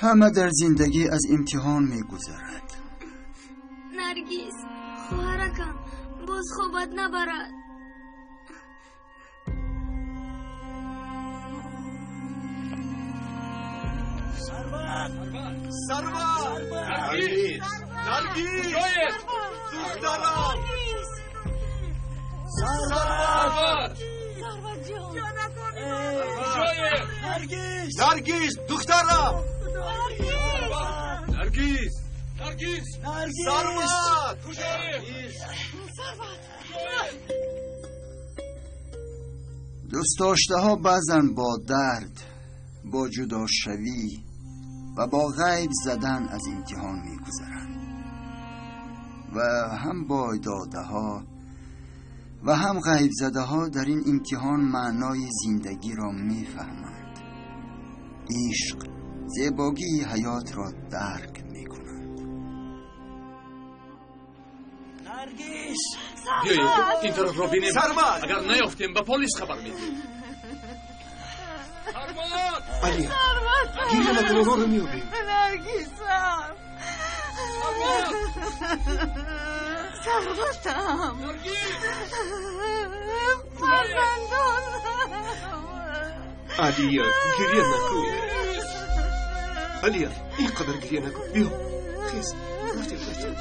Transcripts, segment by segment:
همه در زندگی از امتحان میگذرد. نرگس خواهرکم باز خوابت نبرد. سرور نرگس دخترم سرور نرگس دخترم نرگس سرور دوست داشته ها بعضن با درد، با جدا شوی و با غیب زدن از امتحان میگذرند و هم با داده ها و هم غیب زده ها در این امتحان معنای زندگی را میفهمند. عشق زیبایی حیات را درک میکنند. نرگس بیایید این طرف را بینیم. سرور اگر نیافتیم به پلیس خبر میدیم. علی گیره نکنه رو میابیم. نرگسم سروتم فرزندانم. علیا گریه نکن. علیا اینقدر گریه نکن. بیا خیز رفتیم.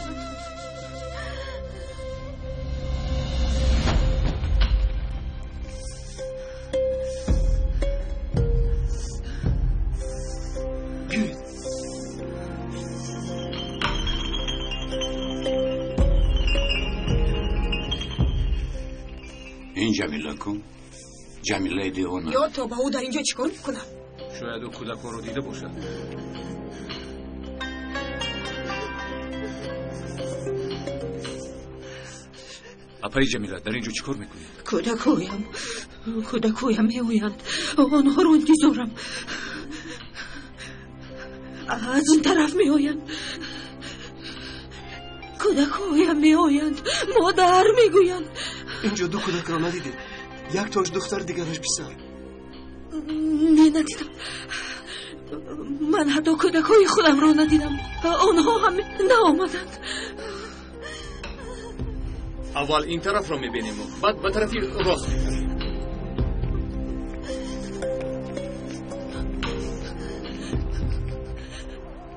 این جمیله کن. جمیله دیوانه. یا تا با او در اینجا چیکار میکنم؟ شاید او کودک رو دیده باشد. اپای جمیله در اینجا چیکار میکنی؟ کودکویم میآیند. آنها رو انتظارم. از این طرف میآیند. کودکویم میآیند. مادر میگویند. اینجا دو کودک را ندیده. یک تاش دختر دیگرش پسر. ندیدم. من حتی کودکای خودم را ندیدم. آنها هم نآمدند. اول این طرف را میبینیم و بعد به طرفی راست میبینیم.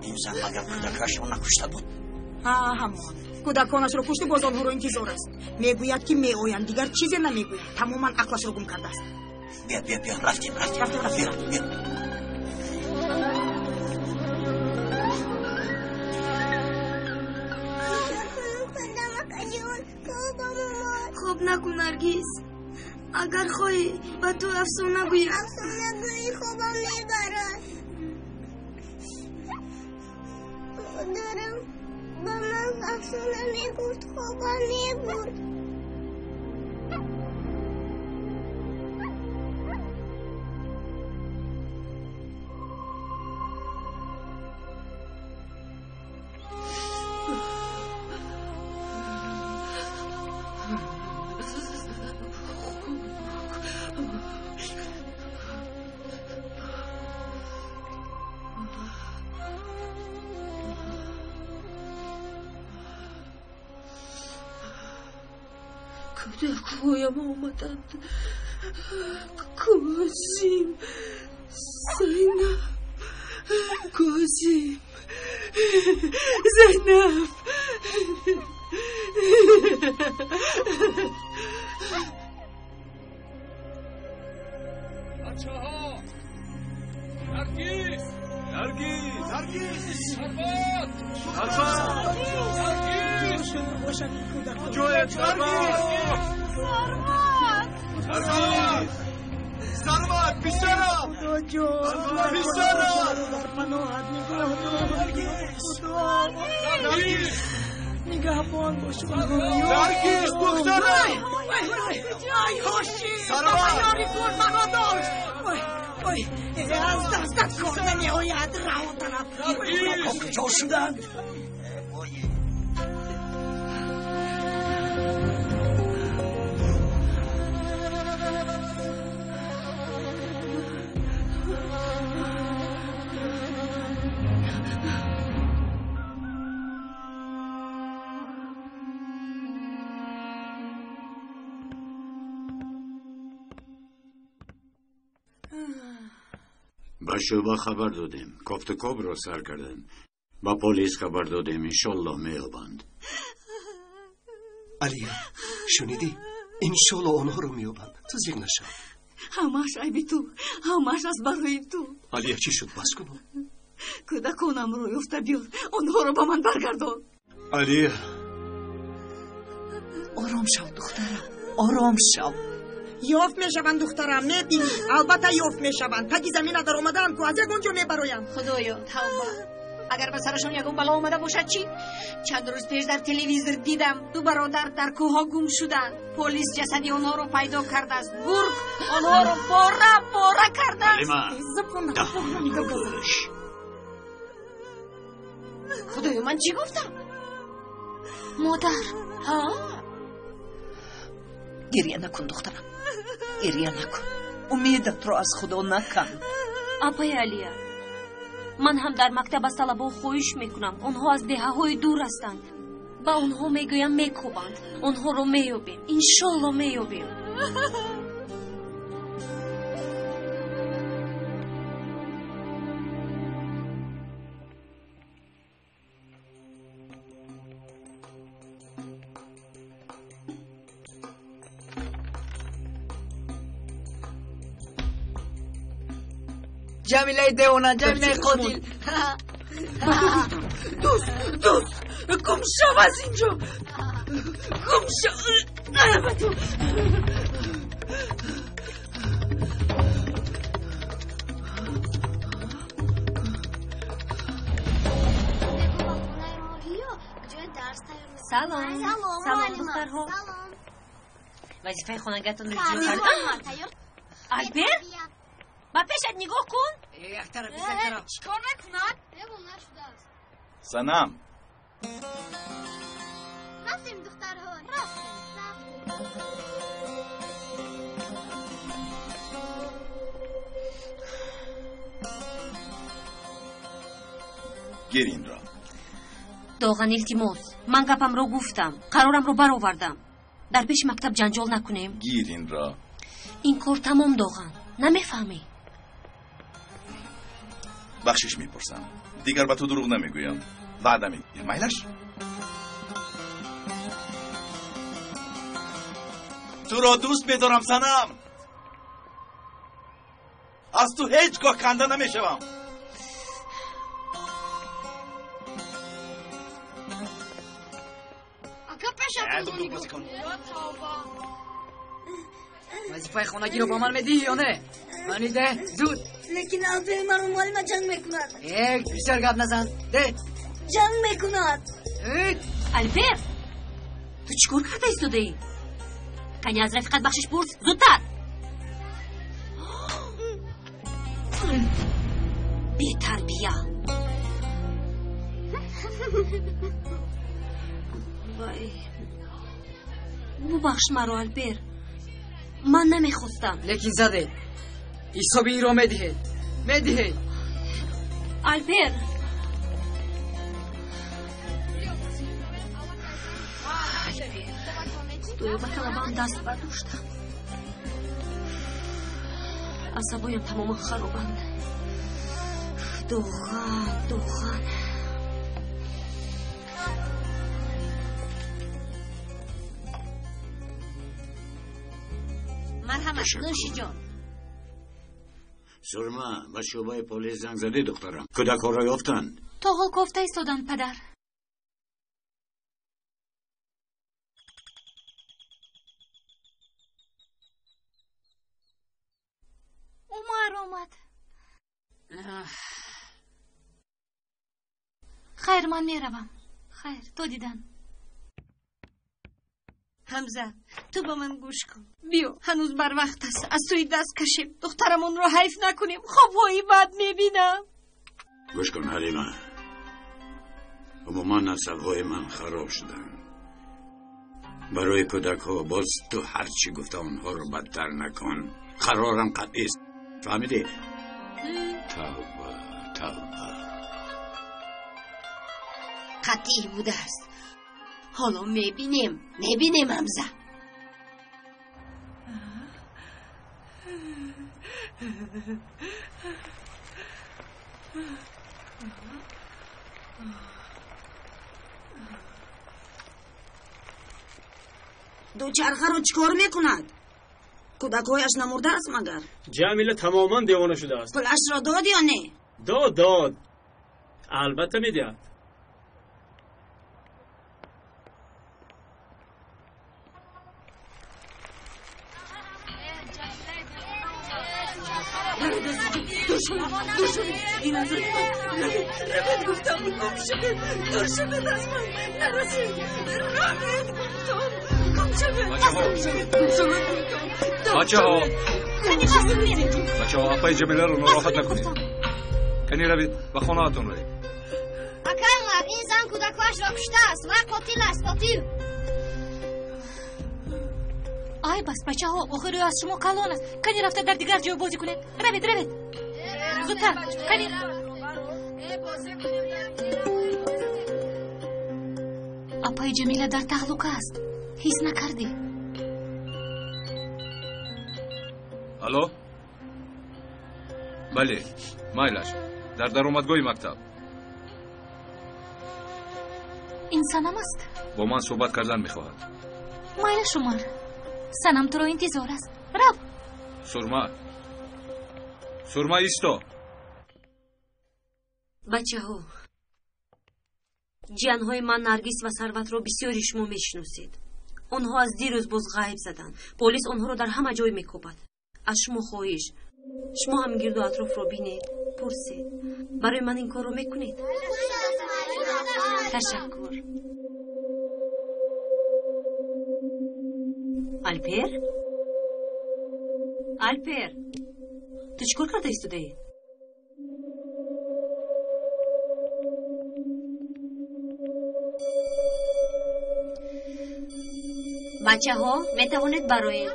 این زن مگر کودکش را نکشته بود؟ همون کودکانش رو کشته باز آنها رو انتظار است. میگوید که میآیند دیگر چیزی نمیگوید. تماما عقلش رو گم کرده است. بیا رفتیم. خوب نکن نرگس. اگر خواهی با تو افسانه گویم. افسانه گویی خوبم میبرد. مادرم با من افسانه میگفت خوبم میبرد. کودکویم آمدند. کازیم، زینب، کازیم، زینب. بچه ها نرگس سرمت بیشترم نگهبان باش. نرگس دخترم از دستت کار نمیآید. رها طرف کجا شدند؟ با شما خبر دادیم کفتکوب را سر کردن با پلیس خبر دادیم انشالله میابند. علیا شنیدی؟ انشالله آنها رو میابند. تو زیر نشو. همش عیبی تو، همش از برای تو. علیا چی شد؟ بس کن. کودکانم رو یافته بیار، آنها رو با من برگردان. علیا آرام شو دخترم، آرام شو. یافت میشوند دخترم، میبینی البته یافت میشوند. تگی زمین در اومدن تو از یک اونجا میبرویم. خدایا توبه. اگر به سرشون یکون بلا آمده باشد چی؟ چند روز پیش در تلویزیون دیدم 2 برادر در کوه گم شدن. پلیس جسدی آنها رو پیدا کرده است. گرگ آنها رو پاره کرده است. خدایا من چی گفتم؟ مادر ها؟ گریه نکن دخترم، گریه نکن. امیدت رو از خدا نکن. آپای علیا، من هم در مکتب از طلبا خواهش میکنم. آنها از دهه‌های دور هستند. با آنها میگویم میکوبند. آنها رو میابیم. انشالله میابیم. جمیله دیوانه، جمیله قاتل. دوست گم شو از اینجا، گم شو. سلام دخترها. وظیفه خانگیتون رو اجرا کردید؟ البر با پیشت نگاه کن. یک طرف یک طرف. چیکار نکنن؟ سنم رفتیم دخترها، رفتیم. گیر این را. داغن التماس، من گپم رو گفتم، قرارم رو برآوردم. در پیش مکتب جنجال نکنیم. گیر این را. این کار تمام داغن، نمیفهمی؟ بخشش میپرسم، دیگر به تو دروغ نمیگویم. وعده میگویم میلش. تو را دوست میدارم سنم. از تو هیچگاه کنده نمیشوم. وظیفه خانگی رو با من میدی یا نه؟ منی ده زود. لیکن البر من مال ما جنگ میکند. یک بیشتر گپ نزن. ده جنگ میکند. البر تو چیکار کرده ایستاده ای؟ کنی از رفیقت بخشش پرس زودتر. بی تربیه. وای ببخش مرا البر، من نمیخواستم. لیکن زده حسابی این رو میدهی. البر دوی با طلبان دست برداشتم. عصبایم تماما خرابند. دوغن مرحمت نوشی جان. سرما با شعبه پلیس زنگ زده دخترم. کودک ها را یافتند. تا حال گفته ایستادن پدر. عمر آمد. خیر من میروم. خیر تو دیدن. حمزه تو با من گوش کن. بیا هنوز بر وقت است. از توی دست کشیم. دخترمون رو حیف نکنیم. خوابهایی بد میبینم. گوش کن حلیمه. عموما نسل‌های من خراب شدن. برای کودک ها باز تو هرچی گفته آنها رو بدتر نکن. قرارم قطعی است. فهمیدی؟ توبه قطعی بوده است. حالا میبینیم حمزه. دوچرخه رو چیکار میکند؟ کودکهایش نمرده است مگر؟ جمیله تماما دیوانه شده است. پولش را داد یا نه؟ داد البته میدهد. دور این از رمید گفتم گم شده دور شده دست من نرسید رمید گفتم گم شده بچه ها اپای جمیله رو ناراحت نکنید. کنی روید و خانهاتون روید. اکرمر این زن کودکش را کشته است و قاتل است. قاتل. آی بس بچه ها آخر از شما کلان است. کنی رفته در دیگر جای بازی کنید. روید زودتر کنی. اپای جمیله در تهلکه است. حس نکردی؟ الو؟ بله مایلش در اومدگاه مکتب. این سنم است. با من صحبت کردن میخواهد. مایل شمار سنم تو رو انتظار است. رفت سرما ایستا. بچه ها جانهای من نرگس و ثروت رو بسیاری شما میشناسید. آنها از دیروز باز غایب زدن. پلیس آنها رو در همه جای میکوبد. از شما خواهش شما هم گرد و اطراف رو بینید پرسید. برای من این کار رو میکنید. تشکر. الپر تو چیکار کرده ایستاده؟ بچه ها میتوانید برای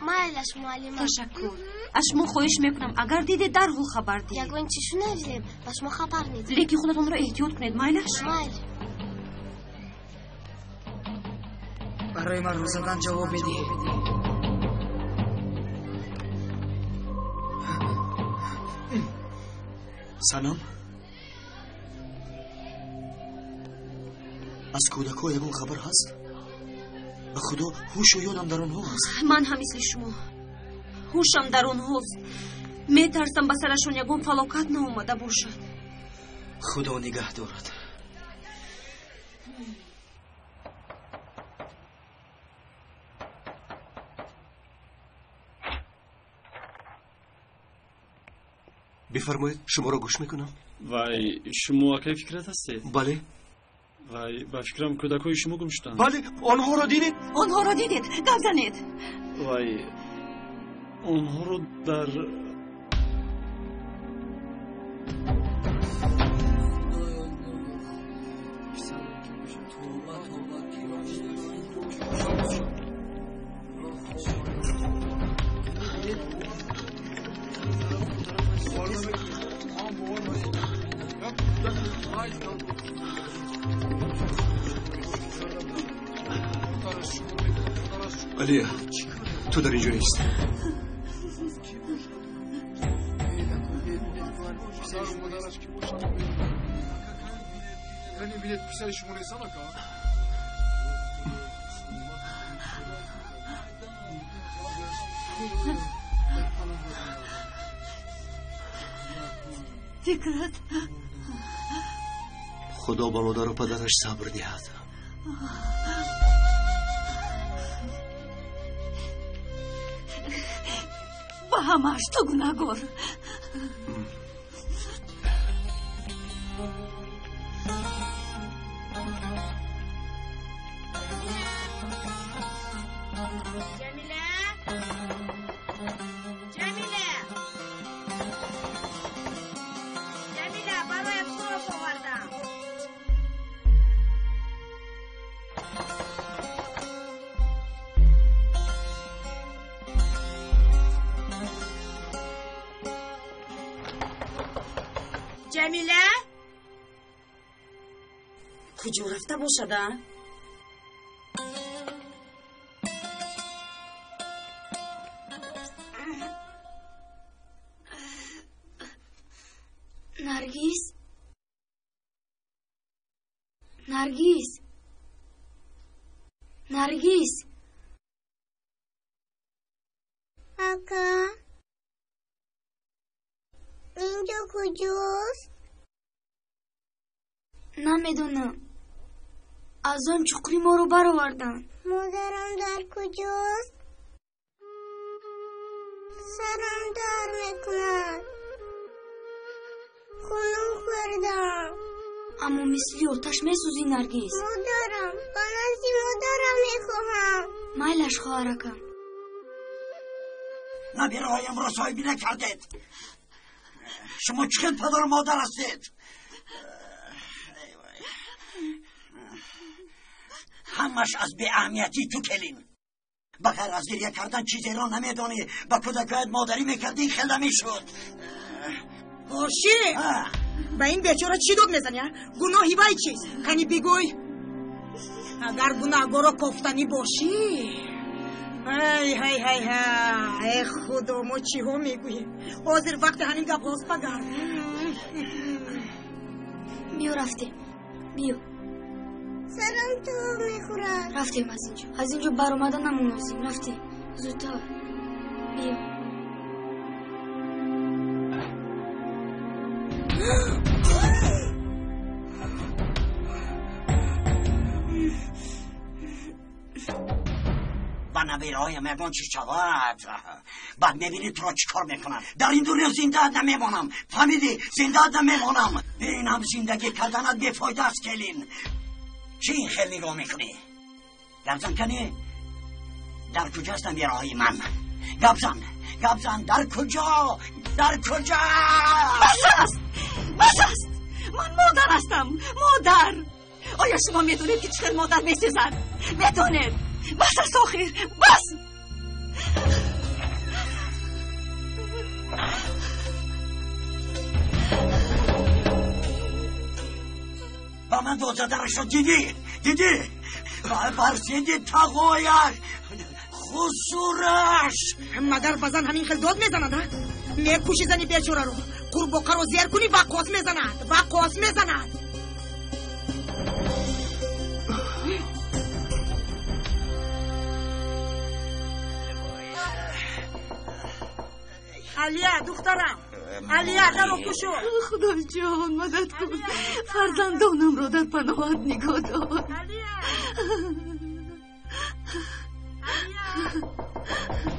مایلش معلم. تشکر. از شما خواهش میکنم اگر دیدید درحال خبر دهید. یگوین چیشو نویدیم و شما خبر نیدید. لیکی خودتون رو احتیاط کنید. مایلش مایل. برای من روزگان جواب بدی. سلام. از کودک‌ها یگون خبر هست؟ به خدا هوش و یادم در آنها هست. من هم مثل شما هوشم در آنهاست. میترسم به سرشون یگون فلاکت ناآمده باشد. خدا نگه دارد. بفرمایید شما را گوش میکنم. وای شما کی فکرت هستید؟ بله. وای با فکرم کودکای شما گم شدن. بله آنها را دیدید؟ آنها را دیدید؟ گپ زنید. وای آنها رو در علیا تو در اینجا نیست. فکرت خدا با مادر و پدرش صبر دهد. با همش تو گناهگار. جمیله کجا رفته باشد؟ نرگس نرگس نرگس آقا اینجا کجاست؟ نمیدونم از آن چقری ما رو برآوردن. مادرم در کجاست؟ سرم در میکند، خونم خوردم. اما مثلی آتش میسوزی نرگس. مادرم، من از مادرم میخواهم. مایلش خواهرکم. نبیرهایم را صاحبی نکردید. شما چقدر پدر و مادر هستید؟ همش از بی اهمیتی تو کلین. بغیر از گریه کردن چیزی را نمیدانی. با کودکایت مادری میکردی خیلی میشد. باشی با این بیچاره چی داد میزنی؟ گناهی بای چیز کنی بگوی. اگر گناهگارا کفتنی باشی ای خدا ما چی ها میگوییم. حاضر وقت همین گپ هاست بگر. بیو رفتیم بیو. سرم تو میخورد. رفتیم از اینجا بر اومدن نمونوزیم. رفتیم زودتر بیو. با نبیرهایم اگان چی شود؟ بعد میبینی تو را چی کار میکنم. در این دنیا زنده نمیمانم. فهمیدی؟ زنده نمیمانم. این هم زندگی کردنت بیفایده است کلین. چی این خیلی نگاه میکنی؟ گبزن کنی؟ در کجا است نبیرهای من؟ گبزن در کجا؟ بس است من مادر هستم. مادر. آیا شما میدونید که چطور مادر میسوزد؟ میدونید؟ بس است آخر بس. با من دو زدرش رو دیدی؟ برسیدی تقویش خسورش. مگر بزن همین خیلی داد میزند؟ میکوشی زنی بیچاره رو قرباقه رو زیر کنی وقاس میزند. علیا دخترم، علیا در رو کشو. خدای جان مدد کن. فرزندانم را در پناهت نگاه دار.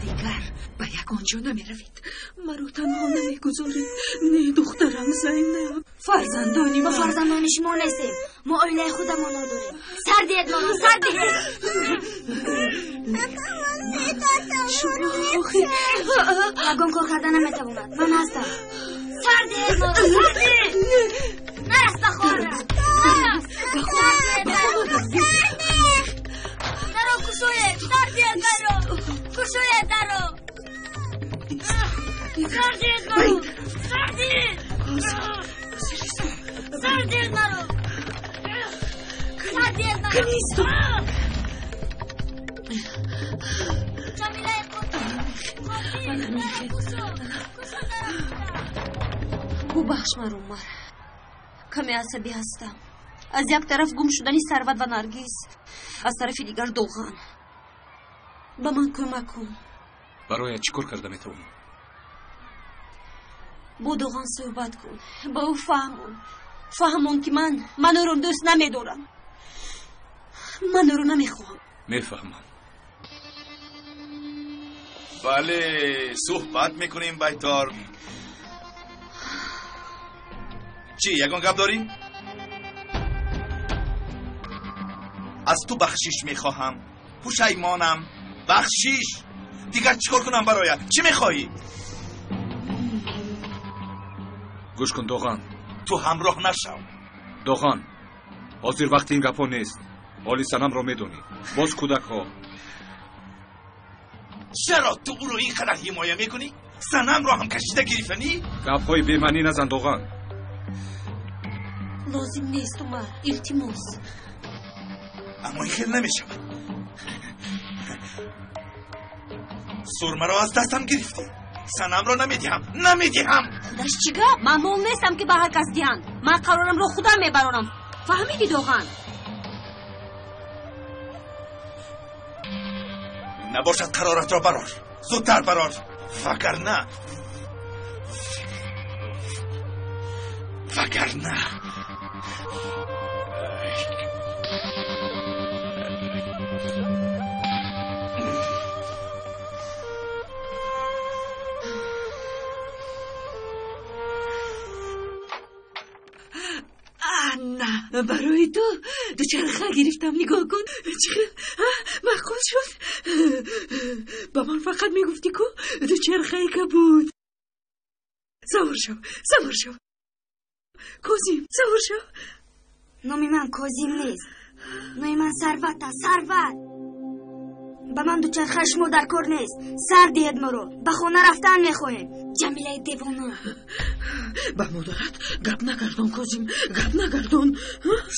دیگر به یگانجا نمی روید. مرا تنها نمی گذارید. نه دخترم زینب. فرزندانی ما فرزندان شما نیستیم. ما آیله خودمان را داریم. سر دید مانا سر دید. اگان کار کردن نمیتواند. من هستم. سر دید مانا سر دید. نرست بخواره. درو کشویه. سر دید درو. کشویه درو. سر دید مرو. سر دید مرو. کنیستو ببخش من عمر. کمی عصبی هستم. از یک طرف گم شدنی ثروت و نرگس، از طرف دیگر دوغان. به من کمک کن. برای چیکار کرده میتونم؟ با دوغان صحبت کن. با او فهمون که من او رو دوست نمیدارم. من او رو نمیخوام. میفهمم. بله صحبت میکنیم بایتار. چی یگان گپ داری؟ از تو بخشش میخواهم. پشیمانم. بخشش. دیگر چیکار کنم برایت؟ چی میخوایی؟ گوش کن دوغان. تو همراه نشو. دوغان حاضر وقتی این گپا نیست. حالی سنم رو میدونی. باز کودک ها. چرا تو او رو اینقدر حمایه میکنی؟ سنم رو هم کشیده گرفتنی؟ گپ های بیمعنی نزن دوغان. لازم نیست عمر. التماس. اما این خیلی نمیشه. سرمه را از دستم گرفتی. سنم را نمیدیم. خودش چیگاه؟ من مول نیستم که به هر کس دیان. من قرارم رو خودم میبرانم. فهمیدی دوغان؟ نباشد قرارت را برار. زودتر برار. وگرنه نه برای تو دوچرخه گرفتم. نگاه کن چقدر معقول شد. با من فقط میگفتی که دوچرخه که بود. سوار شو کازیم. سوار شو. نامی من کازیم نیست. نامی من ثروت. با من دوچرخه شما در کار نیست. سر دید ما رو. به خونه رفتن میخواهیم. جمیله دیوانه. با مادرت گپ نگردون کازیم. گپ نگردون.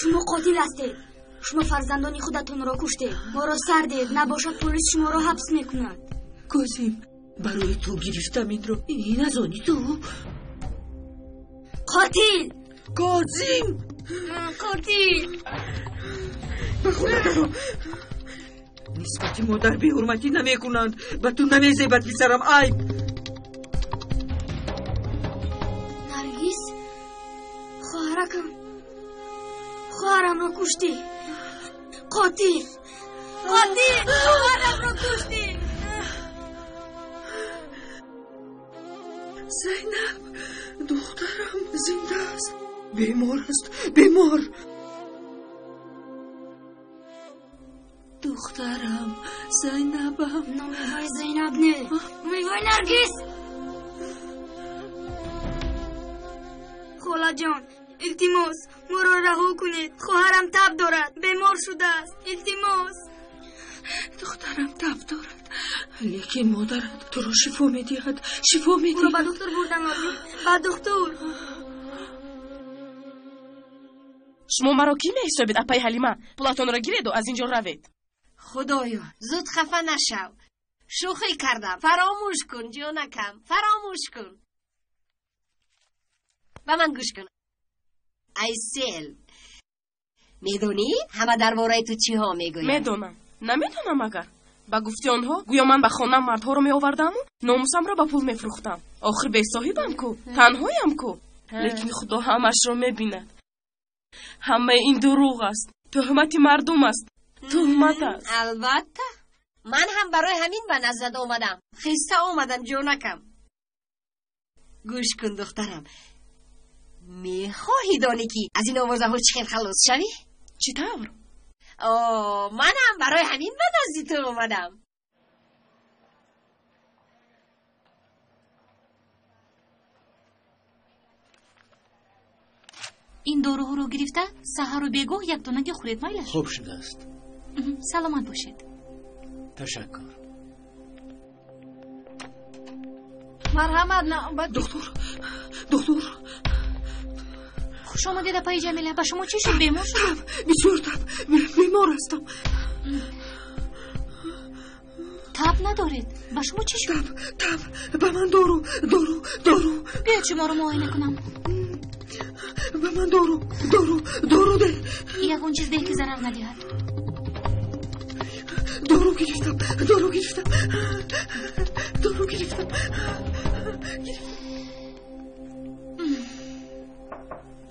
شما قاتل هستید. شما فرزندانی خودتون را کشتید. ما را سر دید. نباشد پلیس شما را حبس میکند. کازیم برای تو گرفتم این رو. این از آنی تو. قاتل. کازیم قاتل. به خونه درو. نسبتی مادر بی حرمتی نمی کنند. به تو نمی زیبت بیسرم. عیب. نرگس خواهرم را کشتی. قاتل خواهرم را کشتی. زینب دخترم زنده است. بیمار است. بیمار. دخترم زینبم. نامی زینب نه. نامی نرگس. خاله جان التماس ما را رها کنید. خواهرم تب دارد. بیمار شده است. التماس. دخترم تب دارد لیکن مادرت تو را شفا میدهد. او را به دکتر بردن آبی. به دکتر. شما مرا کی میحسابید اپای حلیمه؟ پولاتون را گیرید و از اینجا روید. خدایا زود خفه نشو. شوخی کردم. فراموش کن جانکم. فراموش کن. به من گوش کن. ای سیل میدونی همه درباره تو چی ها میگویم؟ میدونم. نمیدونم اگر با گفتی آنها گویا من به خانم مردها رو می آوردم و ناموسم را با پول میفروختم. آخر بی صاحبم کو. تنهایم کو. لیکن خدا همش رو میبیند. همه این دروغ است. تهمت مردم است. تهمت است. البته من هم برای همین به نزد آمدم. خسته آمدم جانکم. گوش کن دخترم. میخواهی دانی که از این آوازه ها چخیل خلاص شوی؟ چی طور؟ من هم برای همین به نزد تو آمدم. این داروها رو گرفته سحر و بیگاه یک دونگی خورید مایلش. خوب شده است. سلامت باشید. تشکر. مرحمت نه. دکتر خوش آمدید اپای جمیله. به شما چی شد؟ بیمار شد؟ بسیار تب. بیمار هستم. تب ندارید؟ به شما چی شد؟ تب. به من دارو. بیاید شما رو معاینه کنم. به من دارو ده. یکون چیز ده که ضرر ندهد. دارو گرفتم.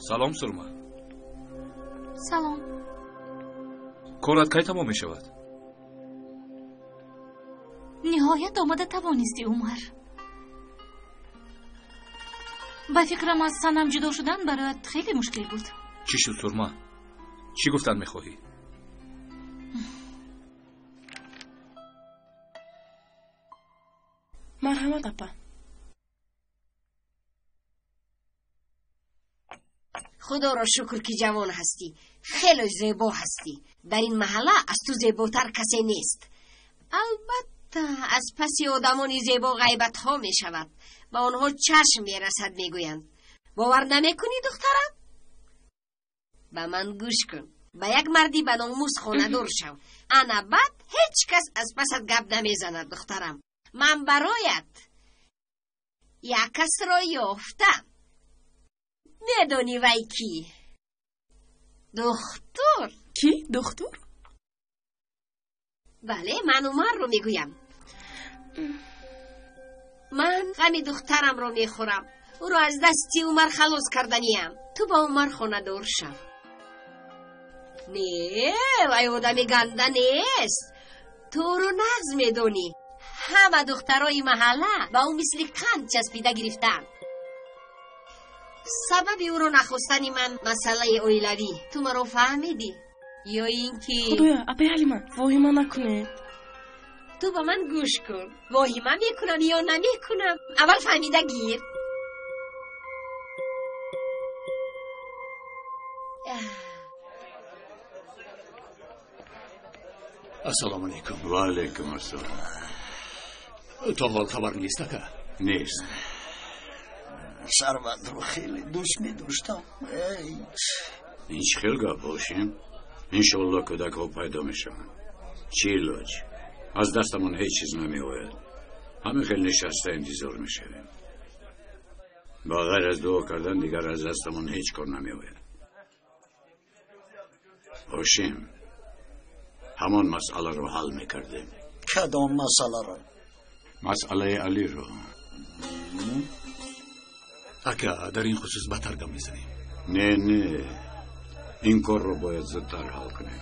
سلام سرما. سلام. کارت کی تمام می شود؟ نهایت آماده توانستی عمر. با فکرم از سنم جدا شدن برایت خیلی مشکل بود. چی شد سرما؟ چی گفتن میخواهی؟ مرحمت اپا. خدا را شکر که جوان هستی. خیلی زیبا هستی. در این محله از تو زیباتر کسی نیست. البته از پسی آدمانی زیبا غیبت ها می شود. با آنها چشم می رسد می گویند. باور نمی کنی دخترم؟ با من گوش کن. با یک مردی به ناموس خانه‌دار شو. انا بعد هیچ کس از پست گپ نمیزند دخترم. من برایت یک کس را یافتم. میدونی وی کی؟ دختر. کی؟ دختر؟ بله، من عمر رو میگویم. من غم دخترم رو میخورم. او رو از دستی عمر خلاص کردنیم. تو با عمر خانه دار شو. نه، وی آدمی گنده نیست. تو رو نغز میدونی. همه دخترای محله با او مثل قند چسبیده گرفتن. سبب او رو نخواستنی من مسئله اویلوی. تو مرا فهمیدی؟ یا اینکه خدایا اپی حلیمه واهیمه نکنه. تو با من گوش کن. واهیمه میکنم یا نمیکنم اول فهمیده گیر. السلام علیکم. و علیکم السلام. تا حال خبر نیست که؟ نیست. ثروت رو خیلی دوست می داشتم. هیچ خیلی گپ باشیم. انشالله کودک ها پیدا میشن. چی علاج؟ از دستمون هیچ چیز نمیآید. همه خیلی نشسته انتظار میشویم. با غیر از دعا کردن دیگر از دستمون هیچ کار نمیآید. باشیم همان مسئله رو حل میکردیم. کدام مسئله رو؟ مسئله علی رو. اکا در این خصوص بهتر گام میزنیم. نه این کار رو باید زودتر حل کنیم.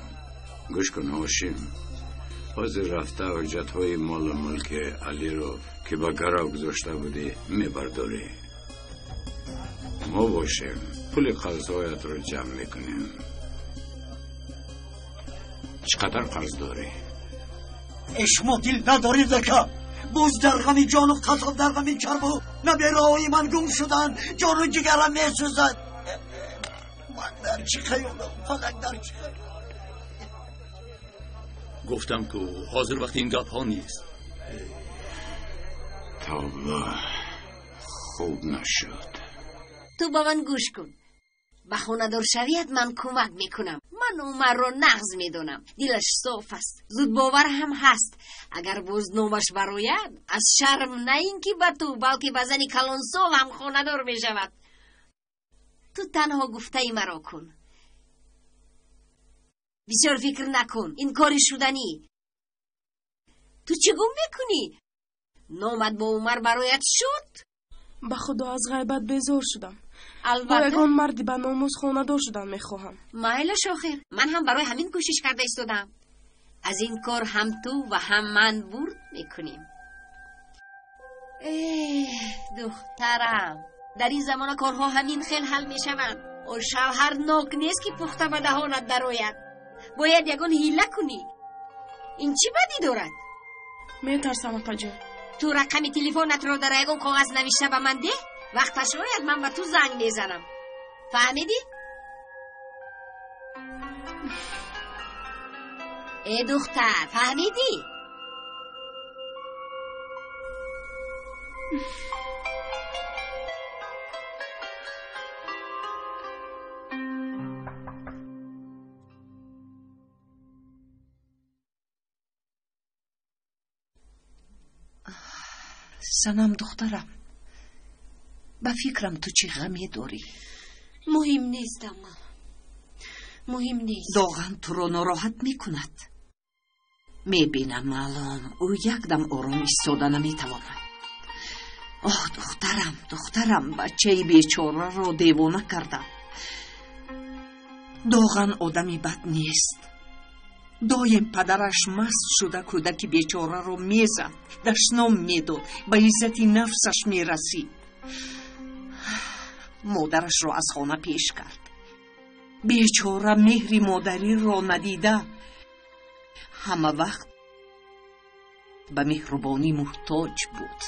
گوش کن هاشم. حاضر رفته حجت های مال و ملک علی رو که با گرا گذاشته بودی میبرداری. ما باشیم پول قرضهایت رو جمع میکنیم. چقدر قرض داری؟ اشما دل نداری دکا. بوز در غمی جان و قصاب در غمی کربو. نبیرهای من گم شدن. جان و جگرم میسوزد. من در چی خیالم؟ فلک در چی خیالم؟ گفتم که حاضر وقتی این گپ ها نیست. تابلا خوب نشد. تو با من گوش کن. به خونه دار شویت من کمک میکنم. من عمر رو نغز میدونم. دلش صاف است. زود باور هم هست. اگر باز نومش براید از شرم نه اینکه به تو بلکه به زنی کلانسال هم خونه دار میشود. تو تنها گفته ای مرا کن. بسیار فکر نکن. این کاری شدنی. تو چه گم میکنی؟ نامد با عمر برایت شد؟ به خدا از غیبت بیزار شدم. البته با یگان مردی به ناموس خانه دار شدن میخواهم. مایلش آخر من هم برای همین کوشش کرده ایستادم. از این کار هم تو و هم من برد میکنیم. دخترم در این زمان کارها همین خیلی حل میشوند. و شوهر ناک نیست که پخته به دهانت درآید. باید یگان حیله کنی. این چی بدی دارد؟ میترسم اپا جان. تو رقم تلفنت رو در یگان کاغذ نوشته به من ده. وقتش آید من به تو زنگ میزنم. فهمیدی؟ ای دختر فهمیدی؟ سنم دخترم، به فکرم تو چه غمی داری؟ مهم نیست اما مهم نیست. داغن تو رو ناراحت میکند. میبینم الان او یک دم آرام ایستاده نمیتواند. آه دخترم بچه بیچاره رو دیوانه کردم. داغن آدمی بد نیست. دایم پدرش مست شده کودک بیچاره رو میزد، دشنام میداد، به عزت نفسش میرسید. مادرش رو از خانه پیش کرد. بیچاره مهری مادری رو ندیده، همه وقت به مهربانی محتاج بود.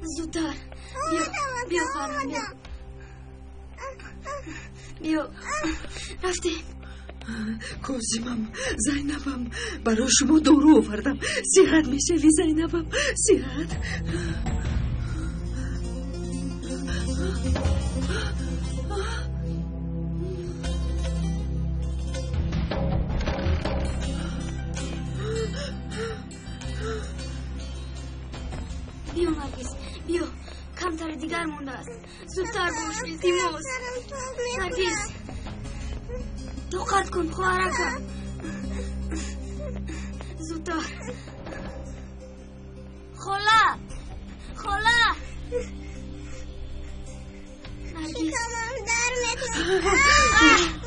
زودتر بیا خانم بیا رفتیم کوزیمم زینبم برای شما دورو آوردم صحت میشوی زینبم صحت بیا نرگس بیا کمتر دیگر مونده است زودتر باش دیموس نرگس دقت کن خواهرکم زودتر خلا نرگس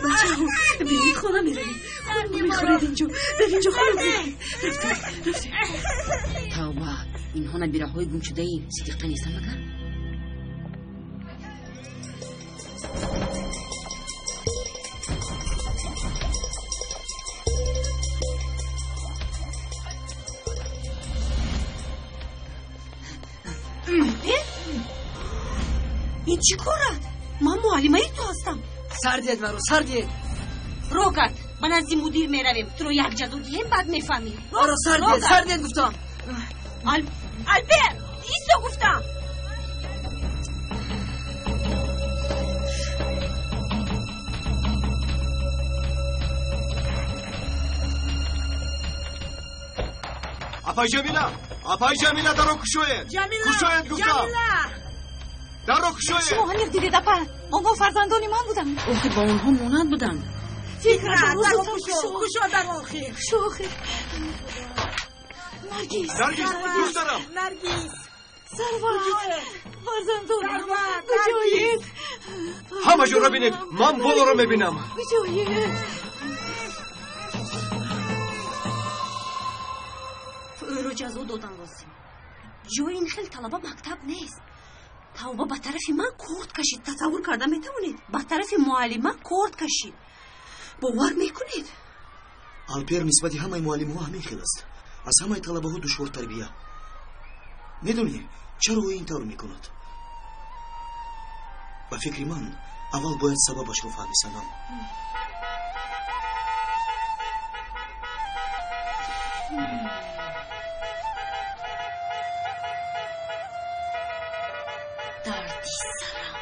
بچه ها بینید خونه میروید خونه میخورید اینجا در اینجا خونه میروید رفتیم توبه اینها نبیره های گم شده ای صدیقه نیستن مگر؟ این چی کارد؟ من معلمه تو هستم سردید برو سردید روکت من از این مدیر میرویم تو یک جدو دیم بعد میفهمی برو سردید گفتم البر ایستو گفتم اپای جمیله درو کشوید کشوید گفتم درو کشوید شما هنیق دیدید اپا آنها فرزندانی من بودم اوه با اونها مونند بودم فکرم درو کشو در آخر شوخی نرگیس دخترم نرگیس سروت فرزندانم بجایید همه جو رو بینید من بولو رو میبینم بجایید رو جزو دادن لازم جای این خیلی طلبه مکتب نیست توبه به طرف من کورد کشید تصور کرده میتونید به طرف معلمه کورد کشید باور میکنید الپر نسبت همه معلم ها همین خیلی است از همه طلبه ها دشوار تربیه میدونی چرا او این طور میکند به فکر من اول باید سببش رو فهمیسنم دردی سرم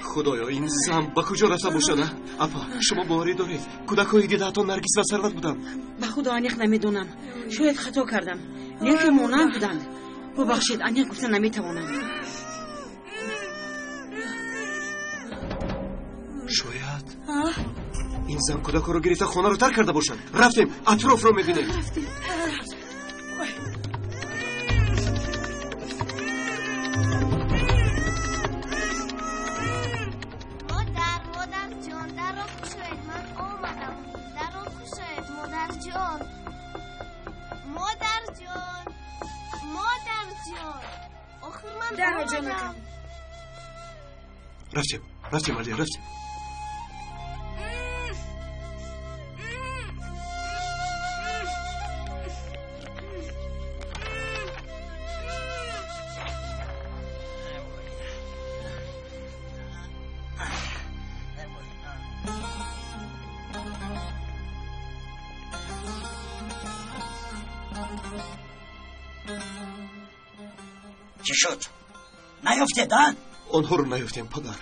خدایا این زن با کجا رفته باشده؟ اپا شما باوری دارید کودکای دیدهتان نرگس و ثروت بودن؟ به خدا انیق نمیدونم شاید خطا کردم لیکن مونند بودند ببخشید انیق گفتن نمیتوانم شاید این زن کودکا رو گرفته خانه رو ترک کرده باشند رفتیم اطراف رو میبینیم رفتیم علی رفتیم چی شد؟ نیفتیدن؟ آنها رو نیفتیم پدر.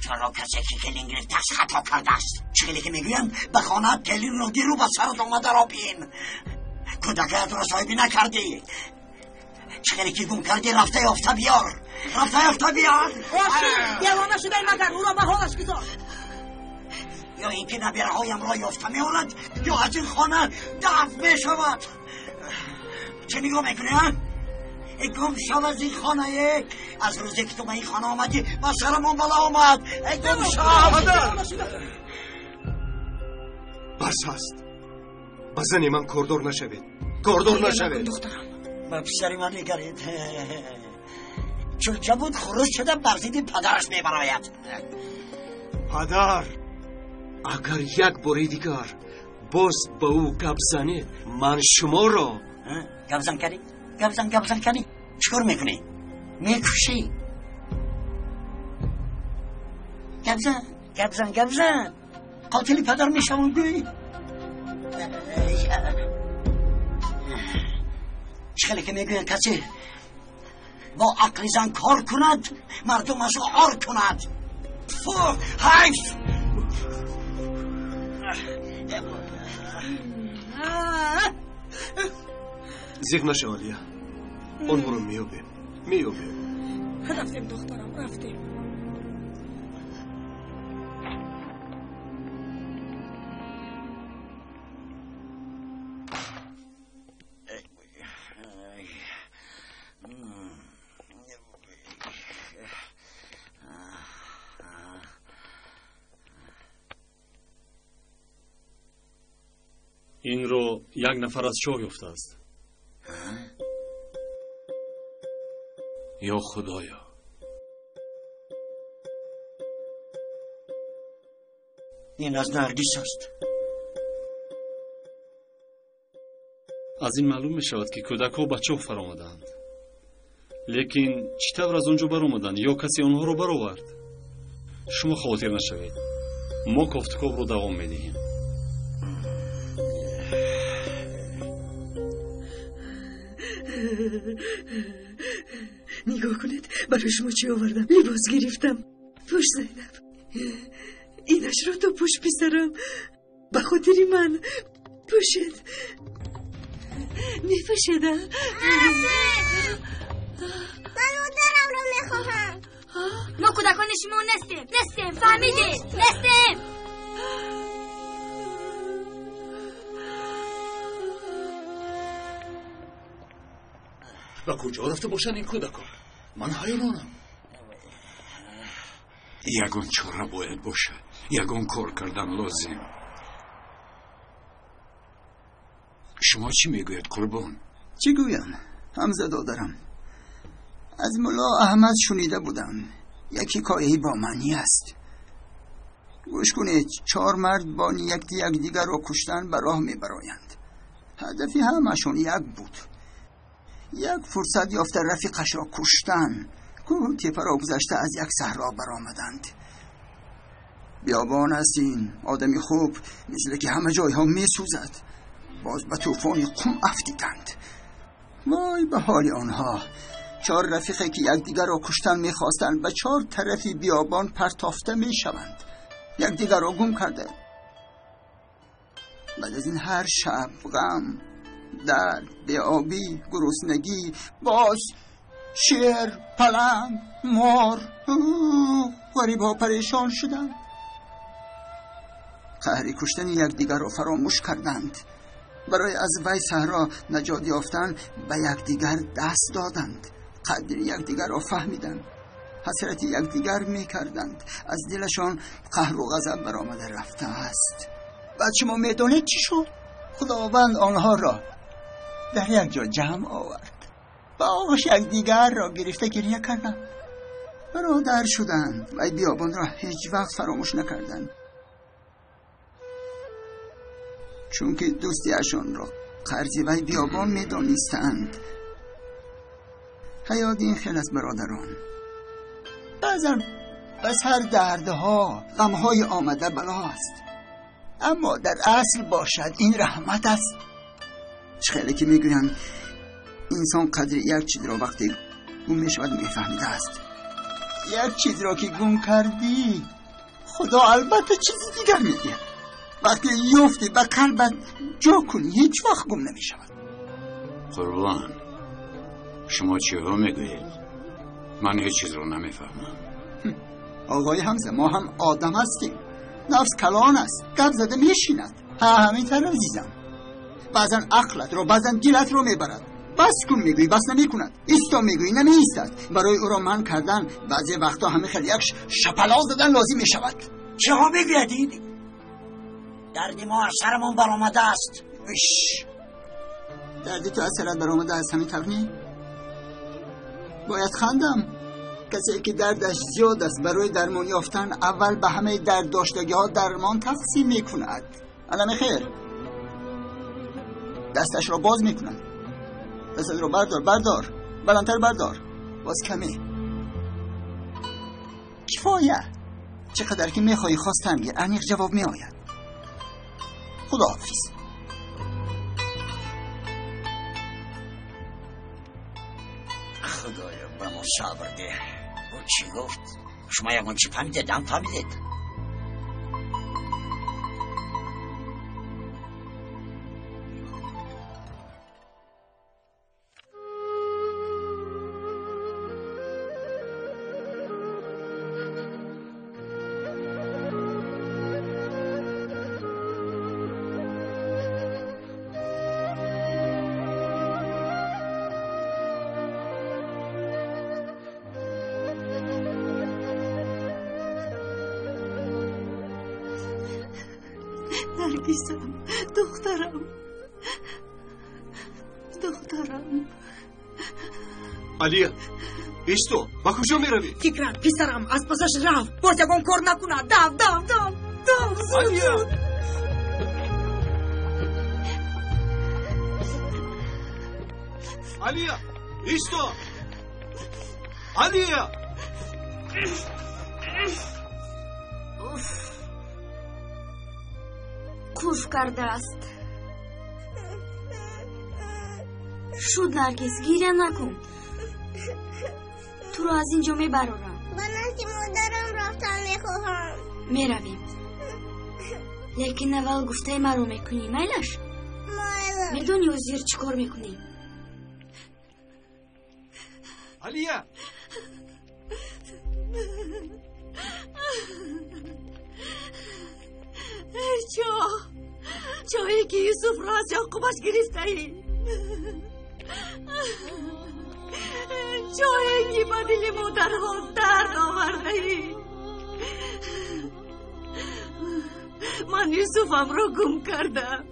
چرا کسی که کلین گرفته است خطا کرده است؟ چیلی که میگوین به خانه کلین رو دیرو به سرت آمده را بین. کودکت را صاحبی نکردی. چیلی که گم کردی رفته یافته بیار. دیوانه شده مگر او را به حالش گذار. یا اینکه نبیره هایم را یافته می‌آورد یا از این خانه دفع می‌شود. چه نگاه میکنی ها؟ ای گم شو از این خانه. از روزی که تو به این خانه آمدی با سرمون بلا آمد. ای گم شو. بس هست. به زن من کردور نشوید. کردور نشوید. با پسری من نگرید. چون بود خروج شده برزیدی پدرش میبراید. پدر اگر یک باری دیگر باز به او گپ زنید من شما را گپ کردی چیکار میکنی؟ میکشی. گپ زن قاتلی پدر میشم گوی. چخیلی که میگوین کسی با عقل زن کار کند مردم از او عار کند. حیف. زیغ نشه آلیا. آنها رو میابیم. رفتیم دخترم رفتیم. این رو یک نفر از چاه یافته است. یا خدایا. این از نرگس است. از این معلوم می شود که کودک ها به چاه فرآمدند. لیکن چطور از اونجا برآمدند یا کسی آنها رو برآورد؟ شما خاطر نشوید. ما کافتکاب رو دوام میدهیم. نگاه کنید برای شما چی آوردم. لباس گرفتم. پوش زینب. اینش رو تو پوش پسرم. به خاطری من پوشید. میپوشیدم. من مادرم رو میخواهم. ما کودکان شما نستیم فهمیدید؟ نستیم. و کجا رفته باشن این کودکان؟ من حیرانم. یگان چاره باید باشه. یگان کار کردن لازم. شما چی میگوید قربان؟ چی گویم؟ همزه دادرم. از ملا احمد شنیده بودم یکی کاری با معنی است. گوش کنید 4 مرد با نیت یک دیگر را کشتن به راه میبرایند. هدفی همشون یک بود. یک فرصت یافته رفیقش را کشتن. کوه تیپه را گذشته از یک صحرا برآمدند. بیابان است این. آدمی خوب مثل که همه جایها میسوزد. باز به طوفان قم افتیدند. وای به حال آنها. 4 رفیقی که یکدیگر را کشتن میخواستند به 4 طرفی بیابان پرتافته میشوند. یکدیگر را گم کرده. بعد از این هر شب غم، درد، بی‌آبی، گرسنگی، باز شیر، پلنگ، مار، غریب‌ها پریشان شدند. قهری کشتن یکدیگر را فراموش کردند. برای از وی صحرا نجات یافتن به یکدیگر دست دادند. قدر یکدیگر را فهمیدند. حسرت یکدیگر می‌کردند. از دلشان قهر و غضب برآمده رفته است. بعد شما می‌دانید چی شد؟ خداوند آنها را در یک جا جمع آورد. با آغوش یکدیگر را گرفته گریه کردند. برادر شدند و بیابان را هیچ وقت فراموش نکردند. چون که دوستیشان را قرضی وی بیابان می‌دانستند. حیات این خیل از برادران. بعضا بس هر دردها غمهای آمده بلا است، اما در اصل باشد این رحمت است. خیلی که میگویند انسان قدر یک چیز را وقتی گم می شود میفهمیده است. یک چیز را که گم کردی خدا البته چیزی دیگر میگه. وقتی یفتی به قلبت جا کنی هیچ وقت گم نمی شود. قربان، شما چی ها میگویید؟ من هیچ چیز رو نمیفهمم. آقای حمزه، ما هم آدم هستیم، نفس کلان است، گپ زده میشیند. همین طور عزیزم، بعضا عقلت رو بعضا دلت رو میبرد. بس کن میگویی بس نمیکند، ایستا میگویی نمیایستد. برای او را من کردن بعضی وقتا همه خیلی یک شپلا زدن لازم میشود. چه ها میگویید؟ دردی ما از سرمون برآمده است. دردی تو از سرت برآمده است همین طور نی؟ باید خندم. کسی که دردش زیاد است برای درمان یافتن اول به همه درد داشتگی ها درمان تقسیم میکند. علم خیر، دستش را باز میکند. دستش را بردار بلندتر بردار. باز کمی کفایه. چقدر که میخوایی خواستم گیر، عمیق جواب میآید. خداحافظ. خدایا به ما صبر ده. او چی گفت؟ شما یکون چی فهمیدید؟ هم فهمیدید؟ نرگسم، دخترم. علیا، ایستو، با کجا میروی؟ فکرم پسرم از پسش رفت. باز یکون کار نکنه. دو علیا، علیا، ایستو. علیا. کوف کرده است. شد نرگس، گریه نکن. تو رو از اینجا میبرارم. با نزد مادرم رفتن میخواهم. میرویم، لیکن اول گفته مرا میکنی. میلش میدونی و زیر چی کار میکنی؟ علیا، جایی که یوسف را از یعقوبش گرفته ای، جایی که با دل مادرها درد آورده ای. من یوسفم را گم کردم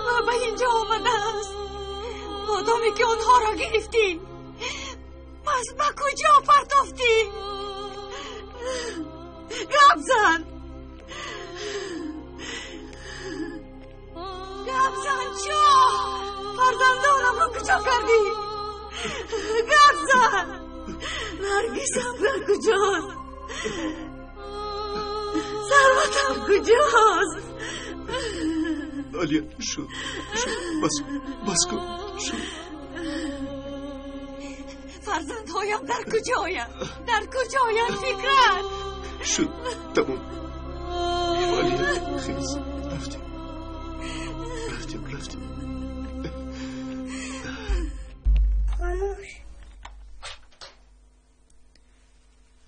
و به اینجا آمده است. مادامی که اونها را گرفتی، پس به کجا پرتافتی؟ گپ زن چو فرزندانم را کجا کردی؟ گپ زن. نرگسم در کجاست؟ ثروتم کجاست؟ علیا، شو بس کن. فرزندهایم در کجایم فکرت؟ شد تمام. علیا، خیز رفتیم. خاموش.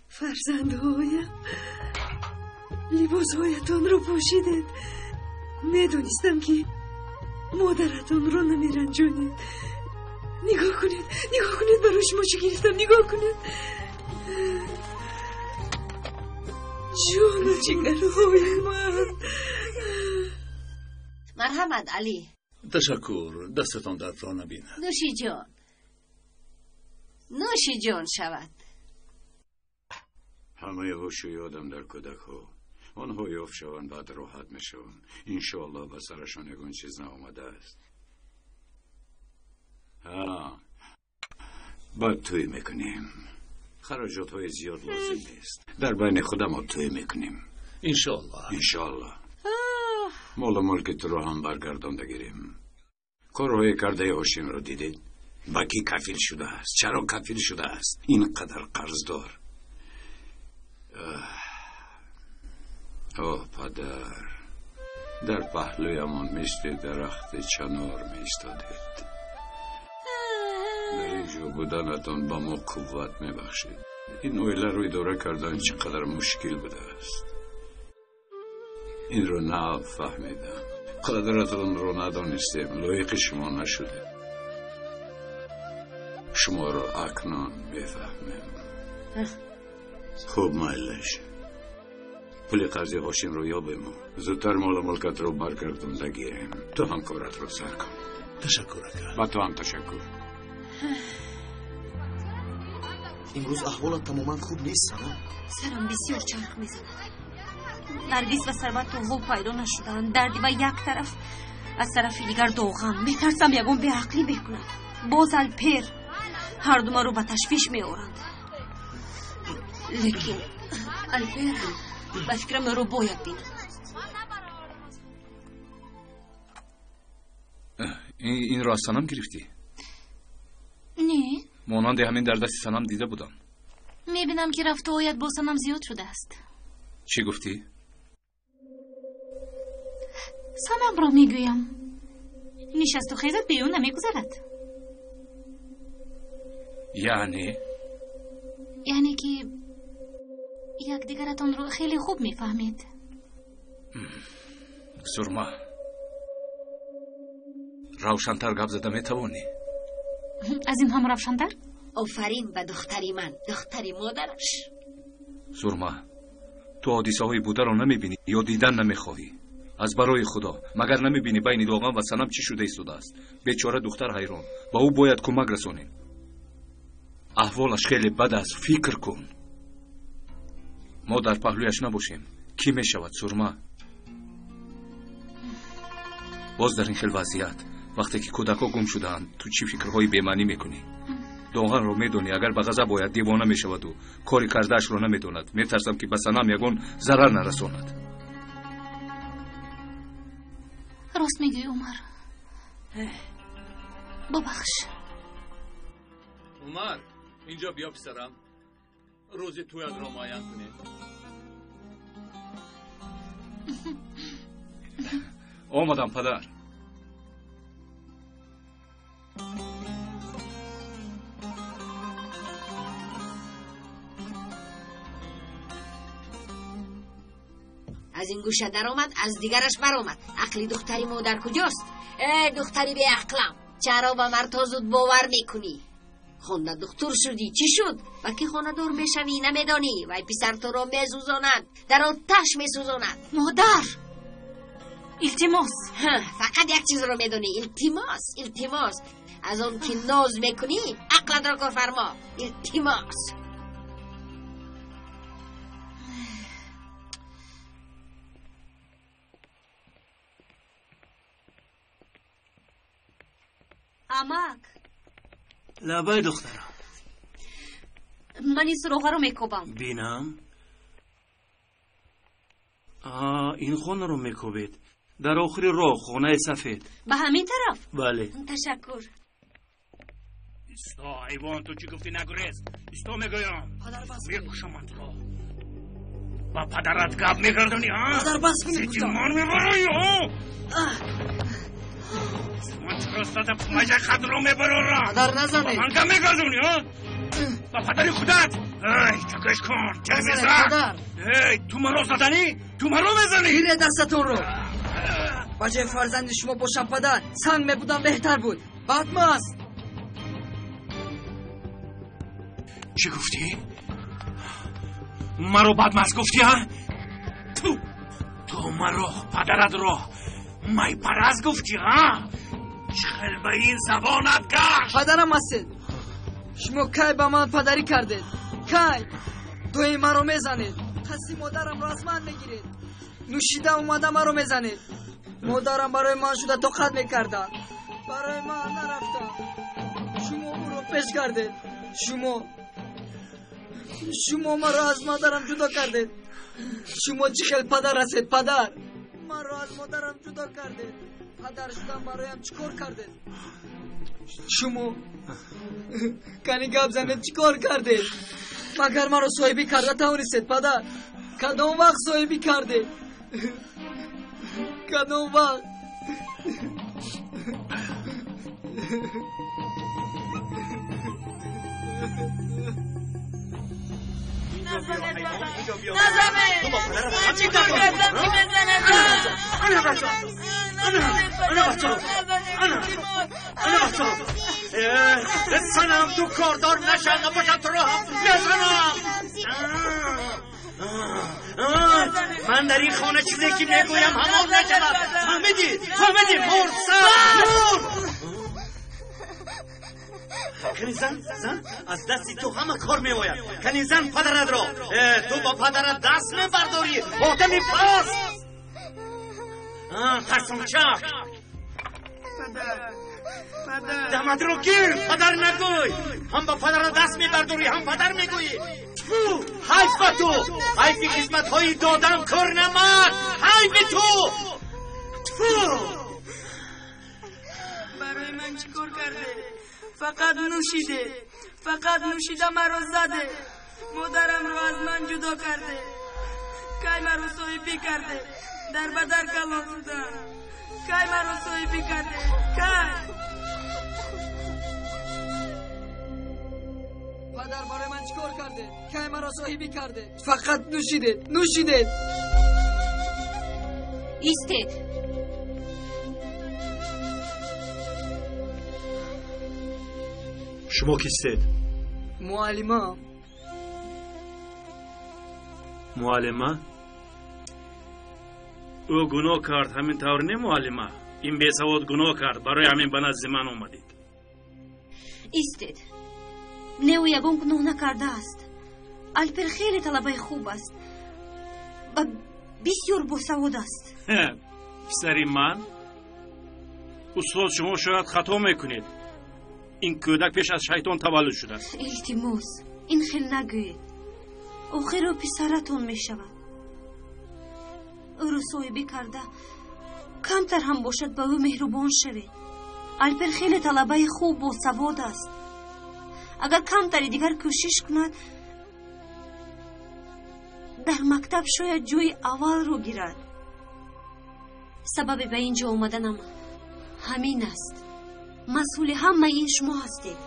فرزندهایم لباسهایتان رو پوشیدید. میدونستم که مادرتان رو نمیرنجانید. نگاه کنید برای شما چی گرفتم. نگاه کنید. جان و جگرهای من. مرحمت علی. تشکر، دستتان درد را نبیند. نوشی جان شود. همه هوش و یادم در کودک ها. آنها یافت شوند بعد راحت میشوند. انشاءالله به سرشان یکون چیز نآمده است. بعد توی میکنیم. خراجات های زیاد لازم نیست. در بین خودم توی میکنیم. انشاءالله. مال ملک تو رو هم برگردانده گیریم. کارهای کرده اوشین رو دیدید؟ با کی کفیل شده است؟ چرا کفیل شده است؟ اینقدر قرضدار. پدر، در پهلویمان مثل درخت چنار می ایستادید. در اینجا بودنتان با ما قوت می بخشید. این اویله رو اداره کردن چقدر مشکل بوده است. این رو نه فهمیدم. قدرتان رو ندانستیم. لایق شما نشده. شما رو اکنون بفهمیم. خوب مایلش. پول قرض هاشین رو یابیم. زودتر مال ملکت رو برگردون گیریم. تو هم کارت رو سر کن. تشکر اکرم. با تو هم تشکر. امروز احوالت تماما خوب نیست سنم. سرم بسیار چرخ میزند. نرگس و ثروت تو پیدا نشدن. دردی و یک طرف، از طرف دیگر دوغم. میترسم یگون به عقلی بکنم. باز الپر هر دو ما رو به تشویش میآورند. لیکن الپر به فکرم رو باید بینم. این را از سنم گرفتی؟ نه، مانند همین در دست سنم دیده بودم. میبینم که رفت و آید با سنم زیاد شده است. چی گفتی؟ سنم را میگویم نشست و خیزت به اون نمیگذرد. یعنی که یک دیگرتان رو خیلی خوب میفهمید. سرما روشن‌تر گپ زده میتوانی؟ از این هم روشن‌تر؟ آفرین به دختری من، دختری مادرش. سرما تو حادثه های بوده رو نمیبینی یا دیدن نمیخواهی؟ از برای خدا مگر نمیبینی بین داغم و سنم چی شده ایستاده است؟ بیچاره دختر حیران، با او باید کمک رسانیم. احوالش خیلی بد است، فکر کن. ما در پهلویش نباشیم کی میشود سرما؟ باز در این خیل وضعیت وقتی که کودکا گم شدند تو چی فکرهای بی‌معنی میکنی؟ داغن رو میدونی اگر به غضب باید دیوانه میشود و کاری کردهش رو نمیدوند. میترسم که به سنم یگون ضرر نرساند. راست میگی عمر. ببخش. عمر اینجا بیا پسرم. روزی تویت را معین کنیم. آمدم پدر. از این گوشه در آمد، از دیگرش بر آمد. عقلی دختری مادر کجاست؟ دختری به عقلم، چرا به مرتا زود باور میکنی؟ خونده دکتر شدی، چی شد؟ با کی خانه دور میشوی نمیدانی؟ وای پسر تو را میسوزاند، در آتش میسوزاند. مادر التماس، فقط یک چیز رو میدونی، التماس. از اون که ناز میکنی عقلت را کار فرما. التماس. امک لبای دخترم، من این سراغه رو میکوبم. بینم. این خانه رو میکوبید در آخری راه، خانه سفید. به همین طرف؟ بله. تشکر. استا ایوان، تو چی گفتی نگریز؟ استا میگویم میکشم من تو را. با پدرت گپ میگردونی ها؟ پدر بس کنی سیچی من میبرایی ها؟ من چرا استاد مجه خد رو میبرارم؟ پدر نزنی. من گپ میگردونی ها؟ با پدری خودت؟ تکش کن تلویزر. تو مرا زدنی؟ تو مرا میزنی؟ گیره دستتون رو. بچه فرزند شما باشم پدر، سنگ میبودم بهتر بود. بدمست. چی گفتی؟ مرا بدمست گفتی ها؟ تو مرا پدرت را مای پرست گفتی ها؟ چخل به این زبانت گشت؟ پدرم هستید. شما کی به من پدری کردید؟ کی؟ دوی من رو میزنید. خسی مادرم را از من میگیرید. نوشیده اومده من رو میزنید. مادرم برای من شده توقت میکردن، برای من نرفتن. شما او رو پیش کردید. شما من را از مادرم جدا کردید. شما چه خیل پدر هستید پدر؟ من را از مادرم جدا کردید. پدر شدن برایم چیکار کردید؟ شما کنی گپ زنید چیکار کردید؟ مگر مرا صاحبی کرده توانستید پدر؟ کدام وقت صاحبی کردید؟ کدام وقت؟ بزنم تو کاردار نشن نباشم تو رو هم بزنم. من در این خانه چیزی که میگویم همون نشود. فهمیدی مرد کنی زن از دستی تو همه کار میواید. کنی زن پدرت را تو با پدرت دست میبرداری آدمی پاس ترسم چک دمت رو گیر پدر نگوی. هم با پدرت دست میبرداری هم پدر میگویی. حیف با تو حیفی قسمت هایی دادم کار نمد. حیفی تو برای من چیکار کرده؟ فقط نوشیده مرا زده. مادرم رو از من جدا کرده. کای مرا صاحبی کرده. در بدر کلان شدم. کای مرا صاحبی کرده. کای پدر برای من چیکار کرده؟ کای مرا صاحبی کرده. فقط نوشیدید. ایستید. شما کیستید؟ معلمه؟ او گناه کرد همین طور نه معلمه. این بیسواد گناه کرد برای همین به نزد من اومدید. ایستید. نه او یگان گناه نکرده است. الپر خیلی طلبه خوب است و بسیار باسواد است. پسری من؟ استاد شما شاید خطا میکنید. این کودک پیش از شیطان تولد شده است. التماس این خیلی نگوید. آخر او پسرتون می شود. او رو صاحبی کرده کمتر هم باشد به او مهربان شوید. الپر خیلی طلبه خوب و سواد است. اگر کمتری دیگر کوشش کند در مکتب شاید جوی اول رو گیرد. سبب به اینجا آمدنم همین است. مسئول همه این شما هستید.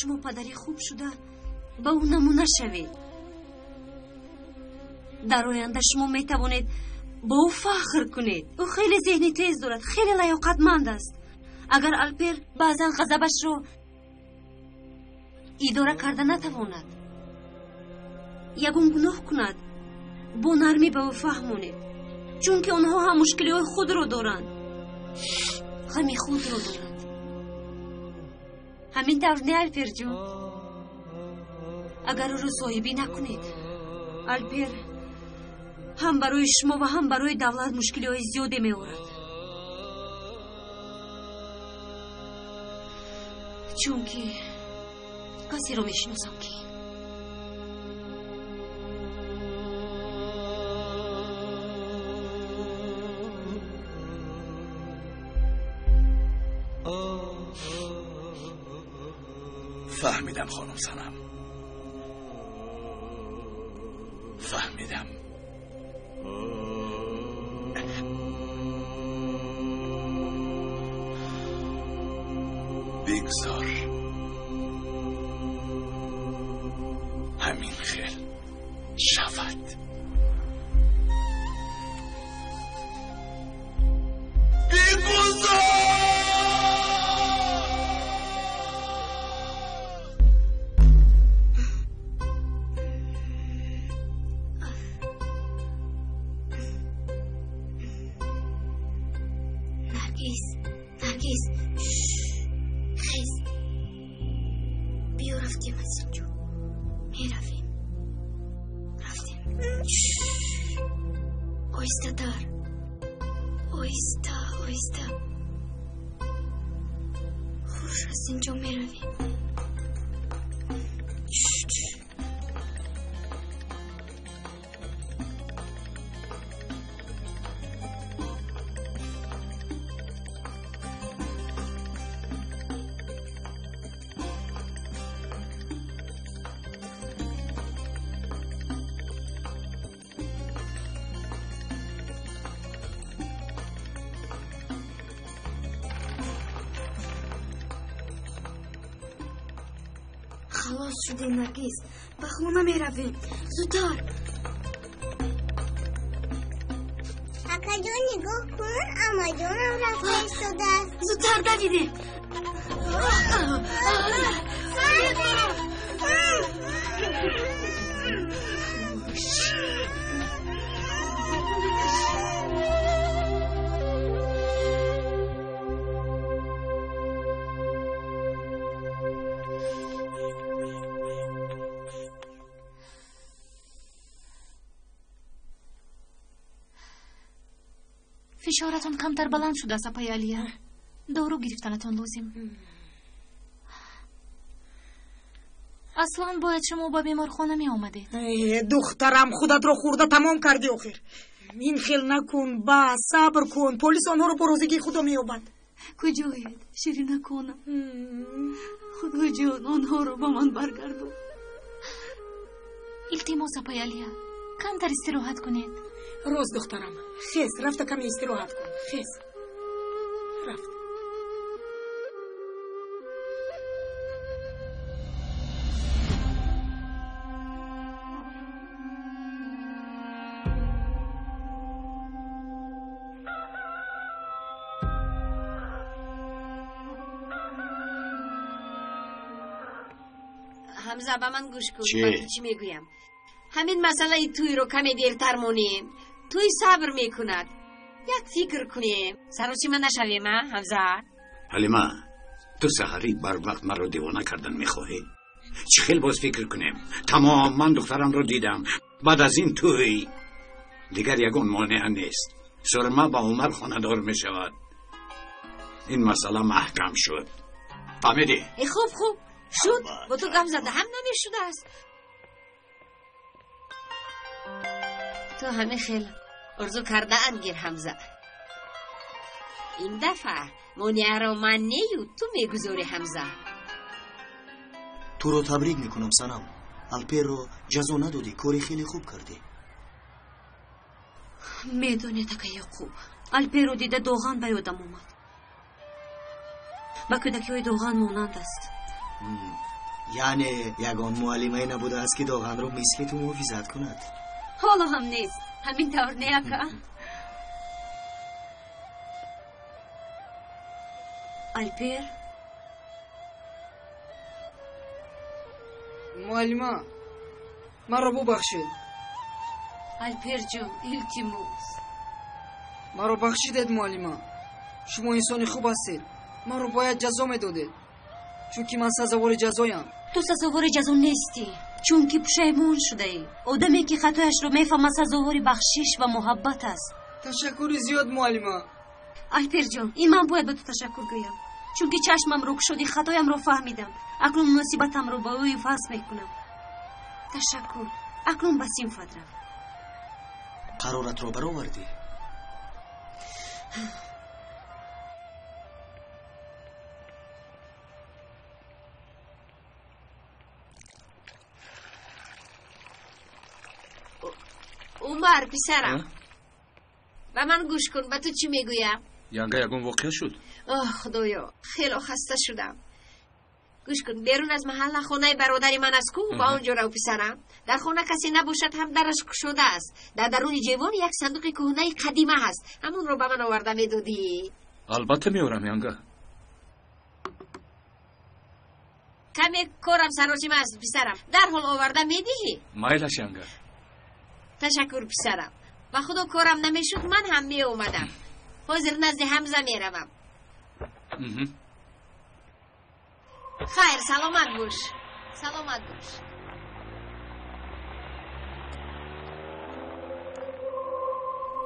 شما پدری خوب شده به او نمونه شوید. در آینده شما می توانید با او فخر کنید. او خیلی ذهنی تیز دارد. خیلی لیاقتمند است. اگر الپر بعضا غضبش رو اداره کرده نتواند یگون گناه کند با نرمی به او فهمونید. چون که آنها هم مشکلی های خود رو دارند. غمی خود رو دارند. همین طور نه الپر جون؟ اگر او رو صاحبی نکنید الپر هم برای شما و هم برای دولت مشکلی های زیاده می آورد. چون که کسی رو می شناسم که فهمیدم خانم سنم. فهمیدم. بگذار همین خیل شود. بگذار باز شده نرگس به خونه می رویم زودتر اکا جون نگاه کن اما جونم رفته ایستاده است زودتر دویده فشارتون کمتر بلند شده است اپای علیا. دارو گرفتنتون لازم. اصلا باید شما با بیمارخانه می آمدید. دخترم خودت رو خورده تمام کردی آخر. این خیل نکن با صبر کن پلیس آنها رو بروزگی خدا می آبد. کجایید شیرین نکنم خدا جان آنها رو با من برگردون. التماس اپای علیا کمتر استراحت کنید. روز دخترم خیز رفته کمی استراحت کن خیز رفت حمزه با من گوش کن چی میگویم همین مسئله توی رو کمی دیرتر مونیم توی صبر میکند یک فکر کنیم سروسی من نشویم حمزه حلیمه تو سحری بر وقت من رو دیوانه کردن میخواهی چه خیلی باز فکر کنیم تمام من دخترم رو دیدم بعد از این توی دیگر یگون مانع نیست سرما با عمر خاندار میشود این مسئله محکم شد فهمیدی؟ خوب شد با تو گم زده هم نمیشده است تو همه خیلی ارزو کرده انگیر حمزه این دفعه مانع رو من نیو تو میگذاری حمزه تو رو تبریک میکنم سنم الپیر رو جزا ندادی کاری خیلی خوب کردی میدونی تکه خوب الپیر رو دیده دوغان به یادم اومد با کودکی های دوغان مونند است یعنی یگان معلمه نبوده است که دوغان رو مثل تو محافظت کند حالا هم نیست همین طور نیاکا الپیر معلمه مرا ببخشید الپیر جون التماس مرا بخشیدید معلمه شما انسان خوب هستید مرا باید جزا میدادید چون که من سزاوار جزایم تو سزاوار جزا نیستی چون که پشیمون شده ای آدمی که خطایش رو میفهمه سزاوار بخشش و محبت است تشکر زیاد معلمه الپیر جان این من باید به تو تشکر گویم چون که چشمم رو شدی خطایم رو فهمیدم اکنون مناسبتم رو با اوی فرض میکنم تشکر اکنون بسیم فدرم قرارت رو برآوردی عمر پسرم و من گوش کن به تو چی میگویم ینگه یگون واقع شد خدایا خیلی خسته شدم گوش کن بیرون از محل خانه برادری من از کو با اونجا رو پسرم در خانه کسی نباشد هم درش شده است در درون جیوان یک صندوق کهنه قدیمه هست همون رو به من آورده میدادی البته میارم ینگه کمی کارم سراسیم است پسرم در حال آورده میدی مایلش ینگه تشکر پسرم و خدا کارم نمیشد من هم می اومدم حاضر نزد حمزه می روم خیر سلامت باش سلامت باش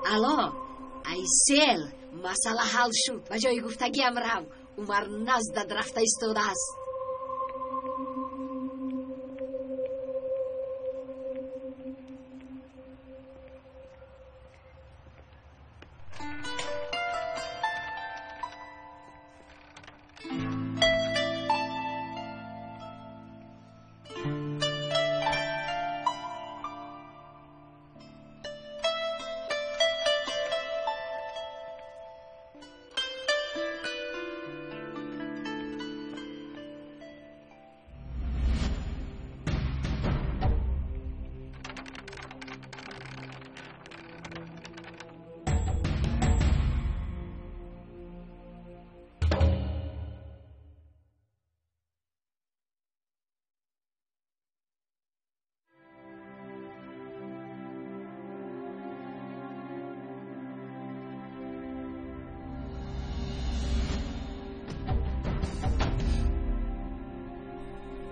الا ای سیل مسئله حل شد و جای گفتگیم رو عمر نزد رفته ایستاده است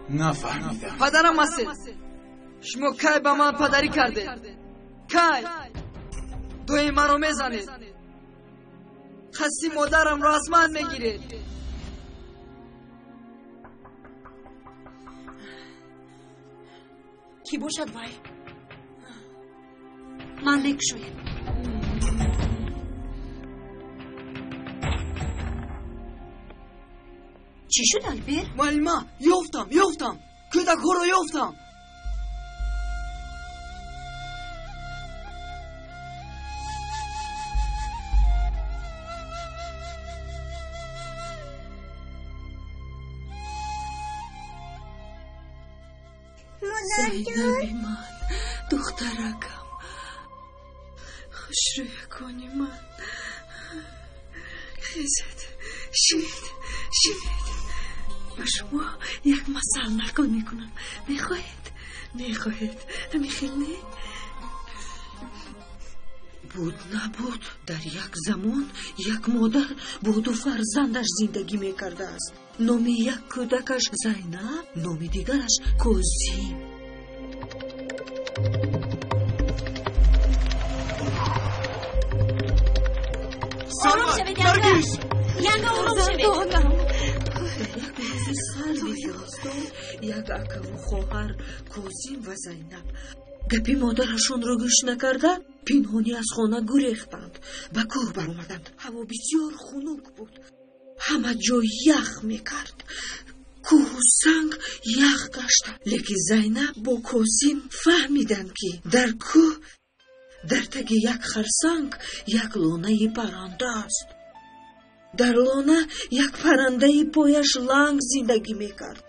نفهمیدم. پدرم هستید. شما کی به من پدری کردید؟ کی؟ دوی مرا میزنید. خسی مادرم را از من میگیرید. کی باشد وای؟ من بکشویم. چی شد البر؟ معلمه یافتم کودک ها را یافتم. زینبی من دخترکم خوش روی کنی من خیزد شید با شما یک مسئله نقل میکنم. میخواهید همین خیلی بود نبود در یک زمان یک مادر با دو فرزندش زندگی میکرده است. نام یک کودکش زینب، نام دیگرش کوزیم. آروم شوید ینگا آروم شوید. یک اکا و خواهر کوزیم و زینب گپی مادرشون رو گوش نکرده پنهانی از خانه گریختند. به کوه برآمدند. هوا بسیار خنک بود. همه جا یخ میکرد. کوه و سنگ یخ گشت. لیکن زینب با کوزیم فهمیدند که در کوه در تگ یک خرسنگ یک لانه پرنده است. در لانه یک پرنده پایش لنگ زندگی میکرد.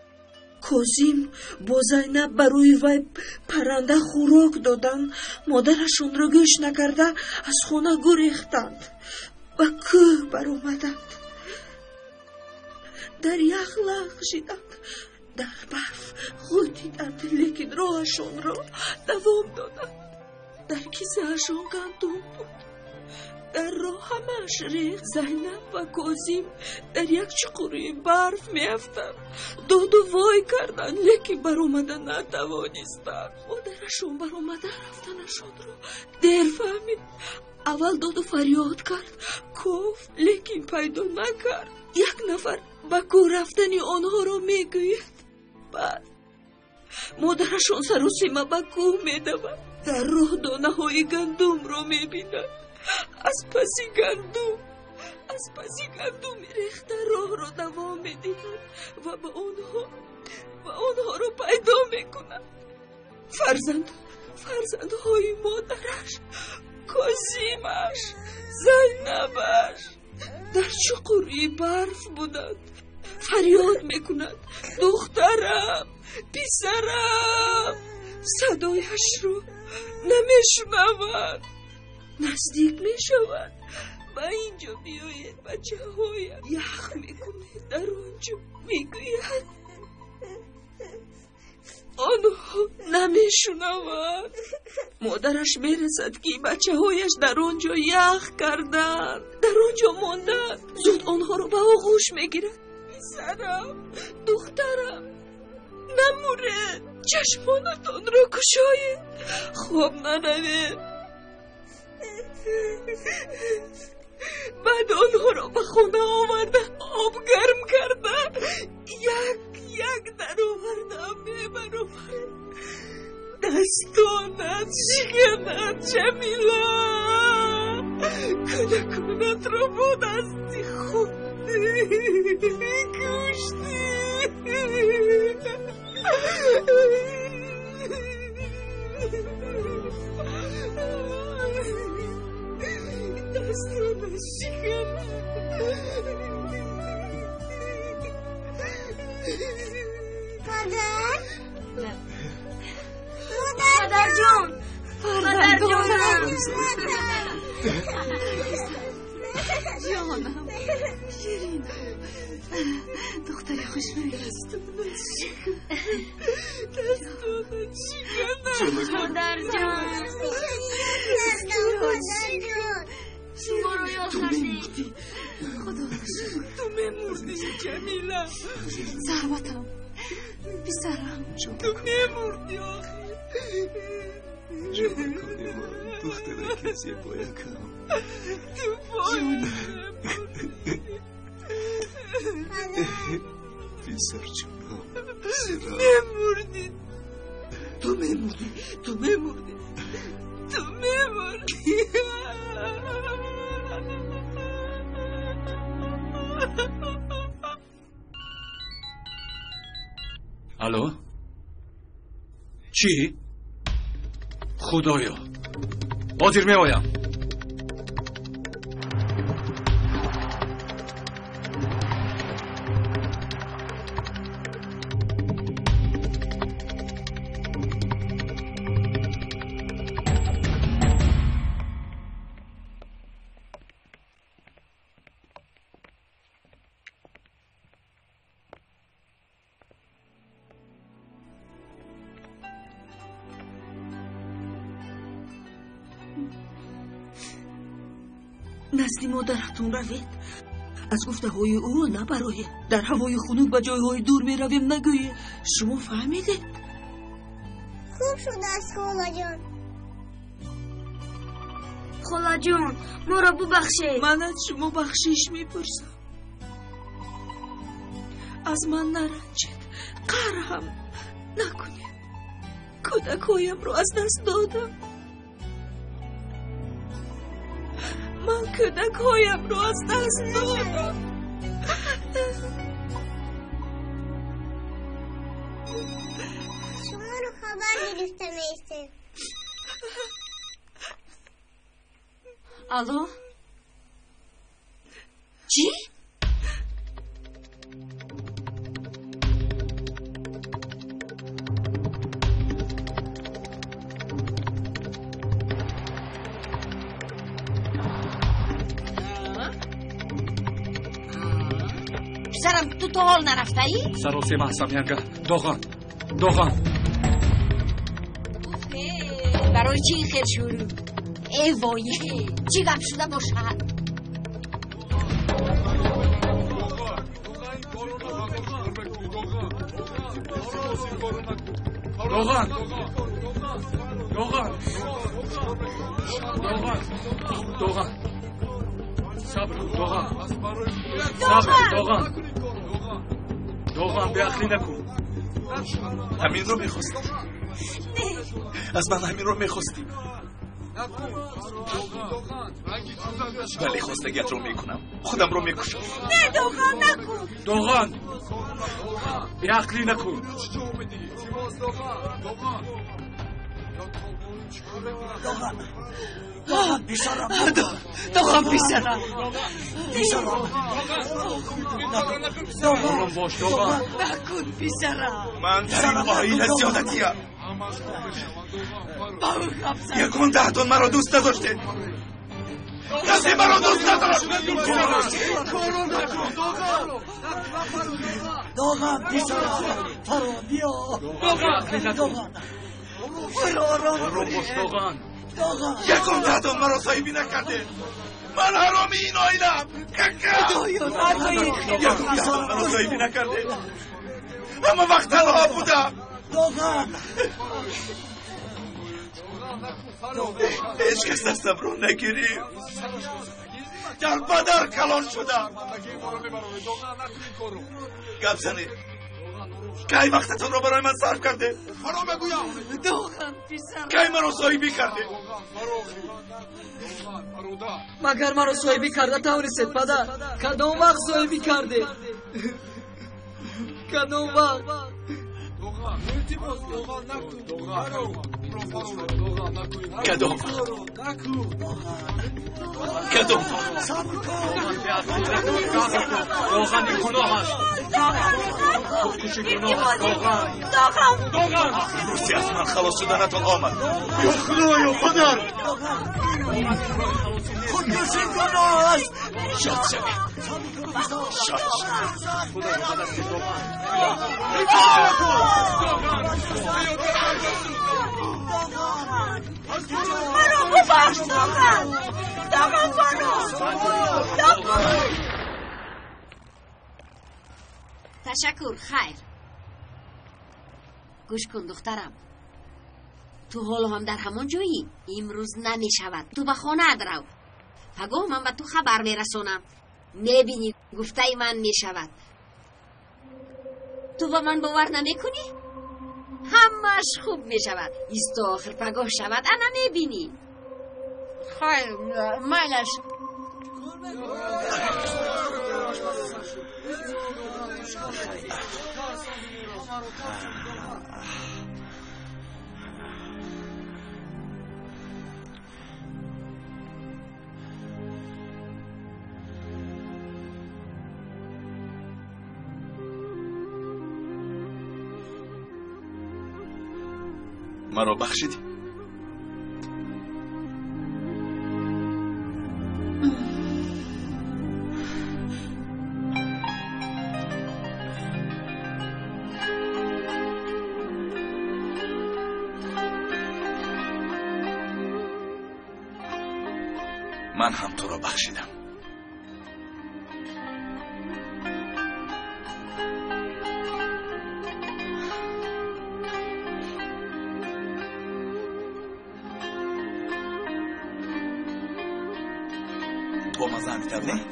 کوزیم با زینب بروی وی پرنده خوراک دادند. مادرشون را گوش نکرده از خانه گریختند. به کوه برآمدند. در یخ لغزیدند. در برف غوطیدند. لیکن راهشون را دوام دادند. در کیسه‌شان گندم بود. در راه همش ریخت. زینب و کوزیم در یک چقوری برف میافتند. داد و وای کردند لیکن برآمدن نتوانستند. مادرشون برآمده رفتنشان را دیر فهمید. اول داد و فریاد کرد گفت لیکن پیدا نکرد. یک نفر به کوه رفتنی آنها را میگوید. بعد مادرشون سر و سیمه به کوه میدود. در راه دانه های گندم را میبیند. از پسی گندم ریخته راه را دوام میدهد و به آنها را پیدا میکند. فرزندهای مادرش، کوزیمش، زینبش در چقوری برف بودند. فریاد میکند دخترم، پسرم. صدایش رو نمیشنود. نزدیک میشود. با اینجا بیایید بچه هایم. یخ میکنه در اونجا. میگوید آنها نمیشنود. مادرش میرسد که بچه هایش در اونجا یخ کردند. در اونجا ماندند. زود آنها رو به آغوش میگیرد. پسرم، دخترم، نمورد. چشمانتان را گشایید. خواب نروید. بعد آنها را به خانه آورده آب گرم کرده. یک در آورده میبرم. دستانت شکند جمیله. کودکانت را با دستی خود کشتی. دستانت شکند. مادر جان. جانم شیرین دختری خوشروی است. مادر جان. شما رو یاد خدا تو میمردی جمیله. ثروتم پسرم تو میمردی آخه جوان کنی ما دختره کسی باید تو باید پسر جونم میمردی تو میمردی تو میمردی تو میمردی الو چی؟ خدایا حاضر می آیم نزد مادرتون روید از گفته های او نبرایید در هوای خنک به جایهای دور می رویم نگویید شما فهمیدید خوب شده است خاله جان خاله جان ما را ببخشید من از شما بخشش می پرسم از من نرنجید قهر هم نکنید کودکایم را از دست دادم من کودکایم را از دست دادم شما رو خبر گرفته میسته الو چی؟ پسرم تو تا حال نرفته ای؟ سراسه محسم ینگه داغان برای چی این خیر شروع؟ ای وایه چی گپ شده باشد؟ دوغان صبر دوغان به اخلی نکن همین رو میخواستی از من همین رو میخواستی ولی خواستگیت رو میکنم خودم رو میکشم نه دوغان نکن دوغان به اخلی نکن دوغان بیشارم دوغان بیشارم دوغان باش دوغان نکن بیشارم من در این قایل زیادتیم یکون تحتون مرا دوست نداشته کسی مرا دوست نداشت دوغان بیشارم فرو بیا دوغان یکون تحتون مرا صاحبی نکرده من حرامی این آیلم یکون تحتون مرا صاحبی نکرده اما وقت تنها بودم هیچ کس دستم رو نگیریم در بدر کلان شدم گپ زنید کی وقتتون رو برای من صرف کرده کی مرا صاحبی کرده مگر مرا صاحبی کرده توانستید پدر کدام وقت صاحبی کرده کدام وقت کدام دوغان این گناه است خودکشی گناه است دوغان روزی از من خلاص شدنتون آمد یا خدایا پدر خودکشی گناه است شاد شد مرا ببخش دوغان تشکر خیر گوش کن دخترم، تو حالا هم در همان جایی. امروز نمی شود، تو به خانه رو. پگاه من به تو خبر می رسونم. می بینی گفته من می شود. تو به من باور نمی کنی؟ همش خوب می شود. ایست آخر پگاه شود انا می بینی. خیلی میلش. مرا بخشیدی. من هم تو را بخشیدم. با مزه می‌تونه؟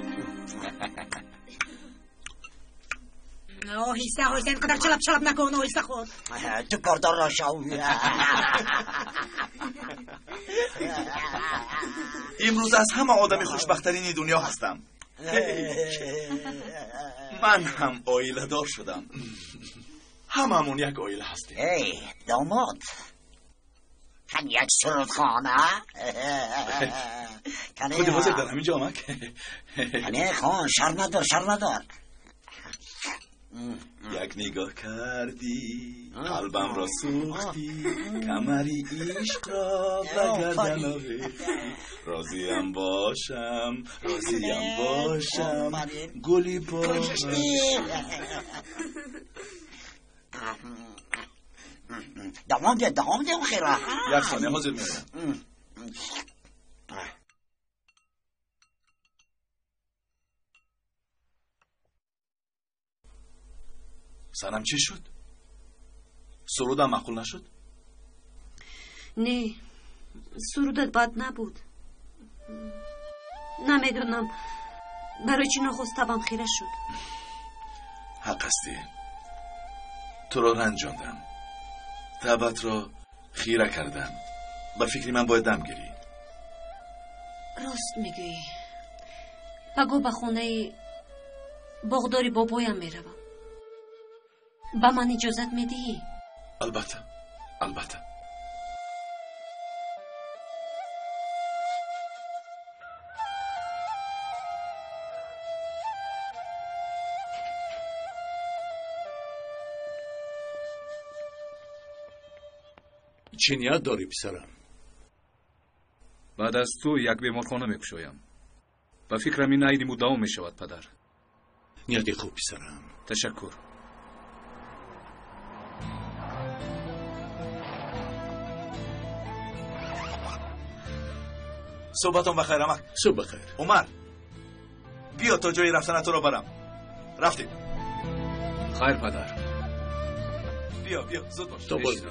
آهسته آهسته اینقدر چلپ چلپ نکن. آهسته خود تو کاردار را شو. امروز از همه آدمی خوشبخترین دنیا هستم. من هم عائله دار شدم. هممون یک عائله هستیم. ای داماد، هم یک سرودخانه خودی حاضر در همین جامک. نه خان، شر ندار. یک نگاه کردی قلبم را سوختی، کمری عشق را به گردن آویختی. راضیم باشم گلی باشم. داماد خیره. یک ثانیه حاضر میرم. سنم چی شد؟ سرودم معقول نشد؟ نه، سرودت بد نبود. نمیدونم برای چی نخست تبم خیره شد. حق هستی. تو را رنجاندم، تبت را خیره کردم. به فکری من باید دم گیری. راست میگویی. بگو به خونه باغداری بابایم میروم. با من اجازت میدی؟ البته. چه نیت داری پسرم؟ بعد از تو یک بیمارخانه میکشایم. و فکرم این عید مداوم میشود پدر. نیت خوب پسرم. تشکر. صبحتون بخیر امک. صبح بخیر. عمر بیا تا جای رفتن تو رو برم. رفتیم. خیر پدر. بیا زود باش. تا باز.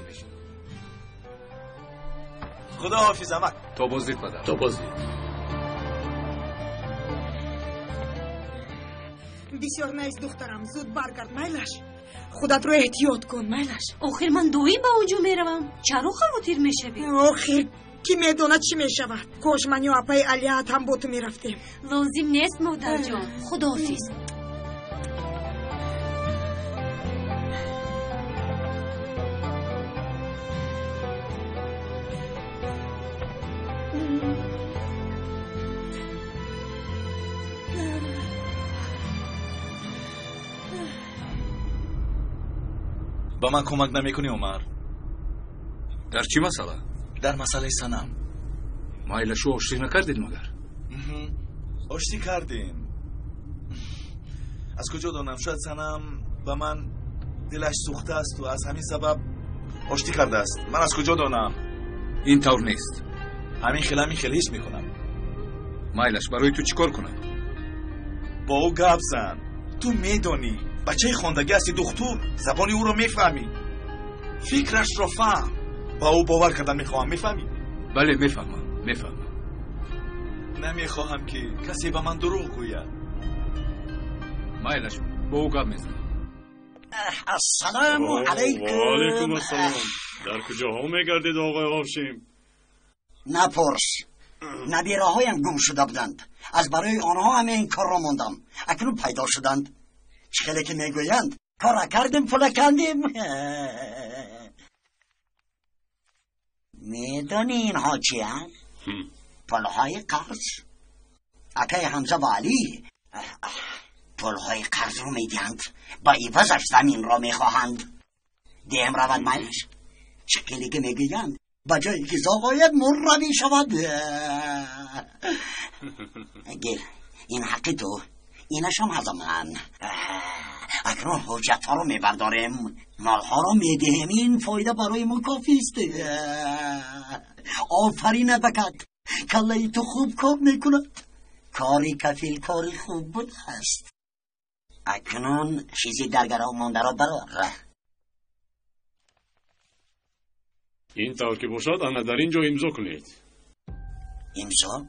خدا حافظ امک. تا بازدید پدر. تا بازدید. بسیار نیز دخترم، زود برگرد میلش. خودت رو احتیاط کن میلش. آخر من دویی با اونجا میروم. چرا خواهر میشوی؟ آخر کی میدونه چی میشود؟ کاش من و اپای علیت هم با تو میرفتیم. لازم نیست مادر جان. خداحافظ. با من کمک نمیکنی عمر؟ در چی مسئله؟ در مسئله سنم. مایلشو آشتی نکردید مگر؟ آشتی کردیم. از کجا دانم؟ شاید سنم به من دلش سوخته است و از همین سبب آشتی کرده است. من از کجا دانم؟ این طور نیست. همین خیلی حس میکنم. مایلش برای تو چیکار کنم؟ با او گپ زن. تو میدانی بچه خواندگی هستی، دختور، زبانی او رو میفهمی. فکرش را فهم. با او باور کردن میخواهم. میفهمی؟ بله میفهمم. نمیخواهم که کسی به من دروغ گوید. مایلش با او گپ میزن. السلام علیکم. و علیکم السلام. در کجاها میگردید آقای هاشم؟ نپرس. نبیره‌هایم گم شده بودند. از برای آنها همه این کار را ماندم. اکنون پیدا شدند. چه خیلی که میگویند کار کردیم پول کندیم. میدونی اینها چی هست؟ پولهای قرض. اکای حمزه و علی پولهای قرض رو میدهند، با عوضش زمین را میخواهند. دیم رود مایلش. چه خیلی که میگویند با جایی که زاغاید مر می شود. گل این حق تو، اینش هم از من. اکنون حجت ها رو میبرداریم، مال ها رو میدهیم. این فایده برای ما کافی است. آفرین بکد، کلای تو خوب کار میکند. کاری کفیل کاری خوب بود هست. اکنون چیزی درگرام مانده را برار. این طور که باشد انا در اینجا امضا کنید. امضا؟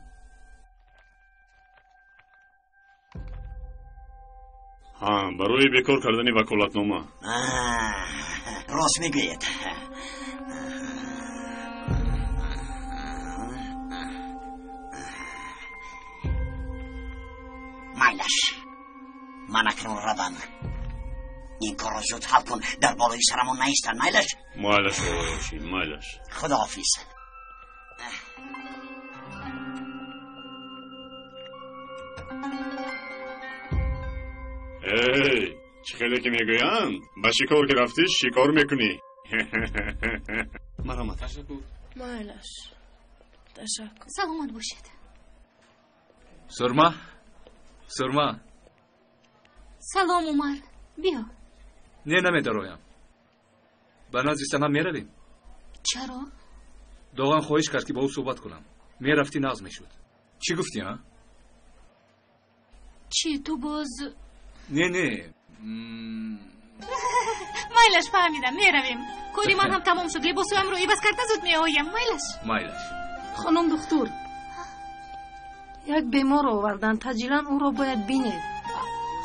ها، برای بیکار کردن وکالتنامه. راست میگوید. مایلش من اکنون روم. این کار را زود حل کن، در بالای سرمون نیستن. مایلش خداحافظ. ای چه خیلی که میگویند با شکار که رفتی شکار میکنی. مرحمت. تشکر. مایلش تشکر. سلامت باشید. سرما سلام عمر، بیا. نه نمیدارویم. به نزد سنم میرویم. چرا؟ داغن خواهش کرد که با او صحبت کنم. میرفتی ناز میشد. چی گفتی ها؟ چی تو باز؟ نه مایلش فهمیدم، میرویم. کاری من هم تمام شد. لباسویم رو عوض کرده زود میآیم. مایلش. خانم دکتر، یک بیمار آوردن، تجیلا او را باید بینید.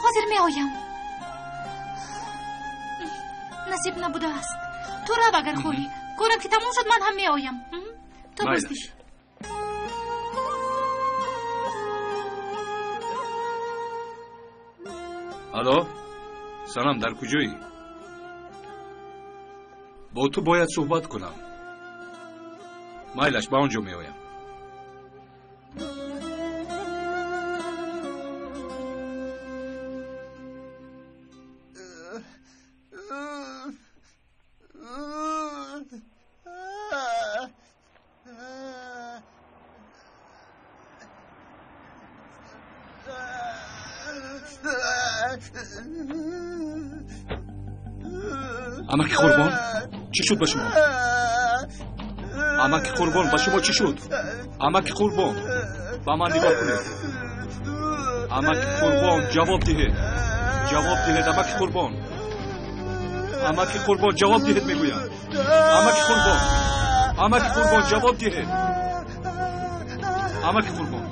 حاضر میآیم. نصیب نبوده است. تو رو اگر خوری کارم که تمام شد من هم میآیم. تو بستی. الو سلام، در کجایی؟ با تو باید صحبت کنم. مایلش با اونجا میآیم. امک قربان چی شد به شما؟ امک قربان به شما چی شد؟ امک قربان با من نگاه کنید. امک قربان جواب دهید. امک قربان جواب دهید میگویم. امک قربان جواب دهید. امک قربان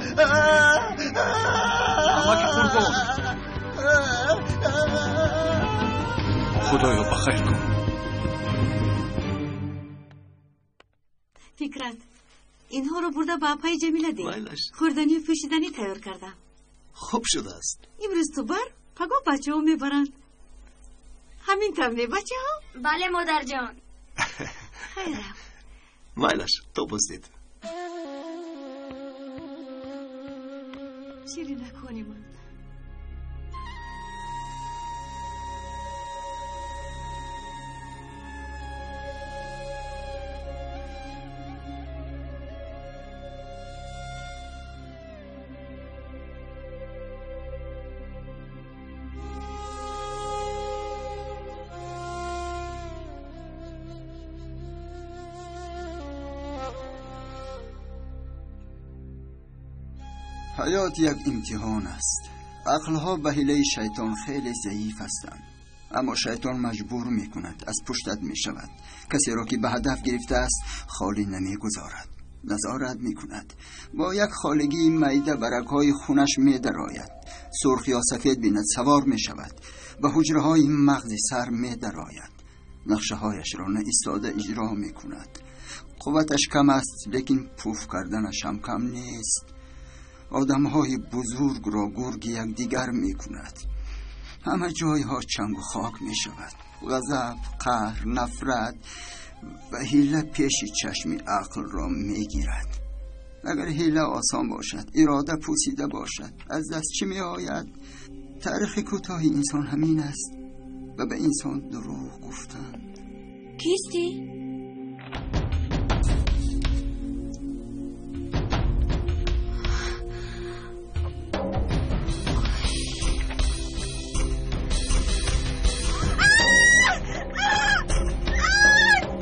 خدایا بخیر کن. فکرت اینها رو برده با اپای جمیله دی. خوردنی و پوشیدنی تیار کردم. خوب شده است. امروز تو بر پگاه بچه ها میبرند. همین تمنه بچه ها؟ بله مادر جان. خیرم. مایلش تو بستید. شیری نکنی من. حیات یک امتحان است. عقلها به حیله شیطان خیلی ضعیف هستند. اما شیطان مجبور می کند، از پشتت می شود. کسی را که به هدف گرفته است خالی نمی گذارد، نظارت می کند. با یک خالگی معده برگ‌های خونش می درآید، سرخ یا سفید بیند سوار می شود، به حجره های مغز سر می درآید. نقشه هایش را ایستاده اجرا می کند. قوتش کم است، لیکن پوف کردنش هم کم نیست. آدم های بزرگ را گرگ یک دیگر می کند. همه جای ها چنگ و خاک می شود. غضب، قهر، نفرت و حیله پیش چشم عقل را می گیرد. اگر حیله آسان باشد، اراده پوسیده باشد، از دست چی می آید؟ تاریخ کوتاه انسان همین است و به انسان دروغ گفتند. کیستی؟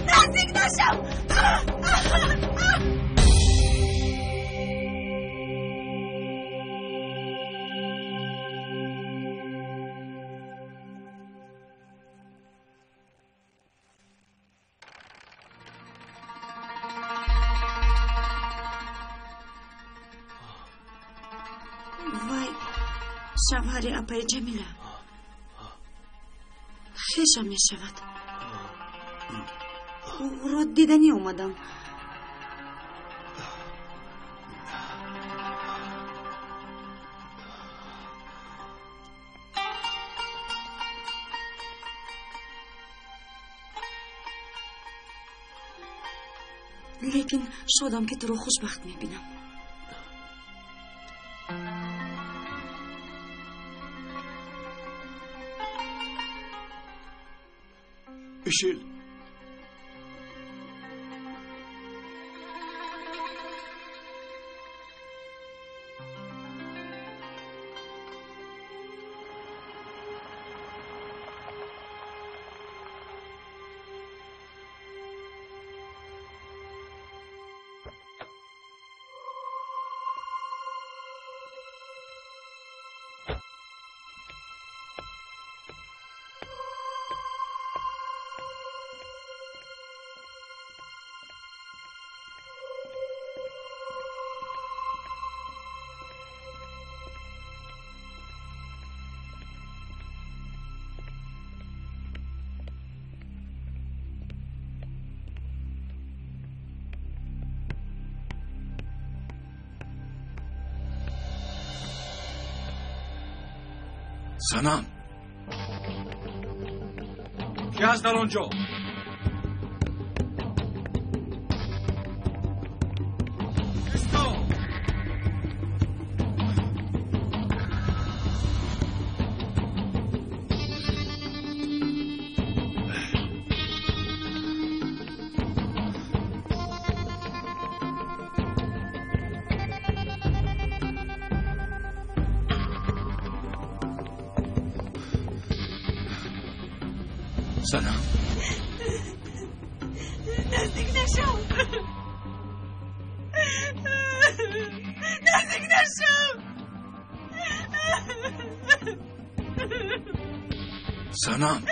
نزدیک نشم. وای شوهر اپای جمیله خیشم می شود. او را دیدنی اومدم. لیکن شدم که تو رو خوشبخت می بینم. اشیل سنم کی هست در آنجا؟ سلام نزدیک نشم. نزدیک نشم. سنم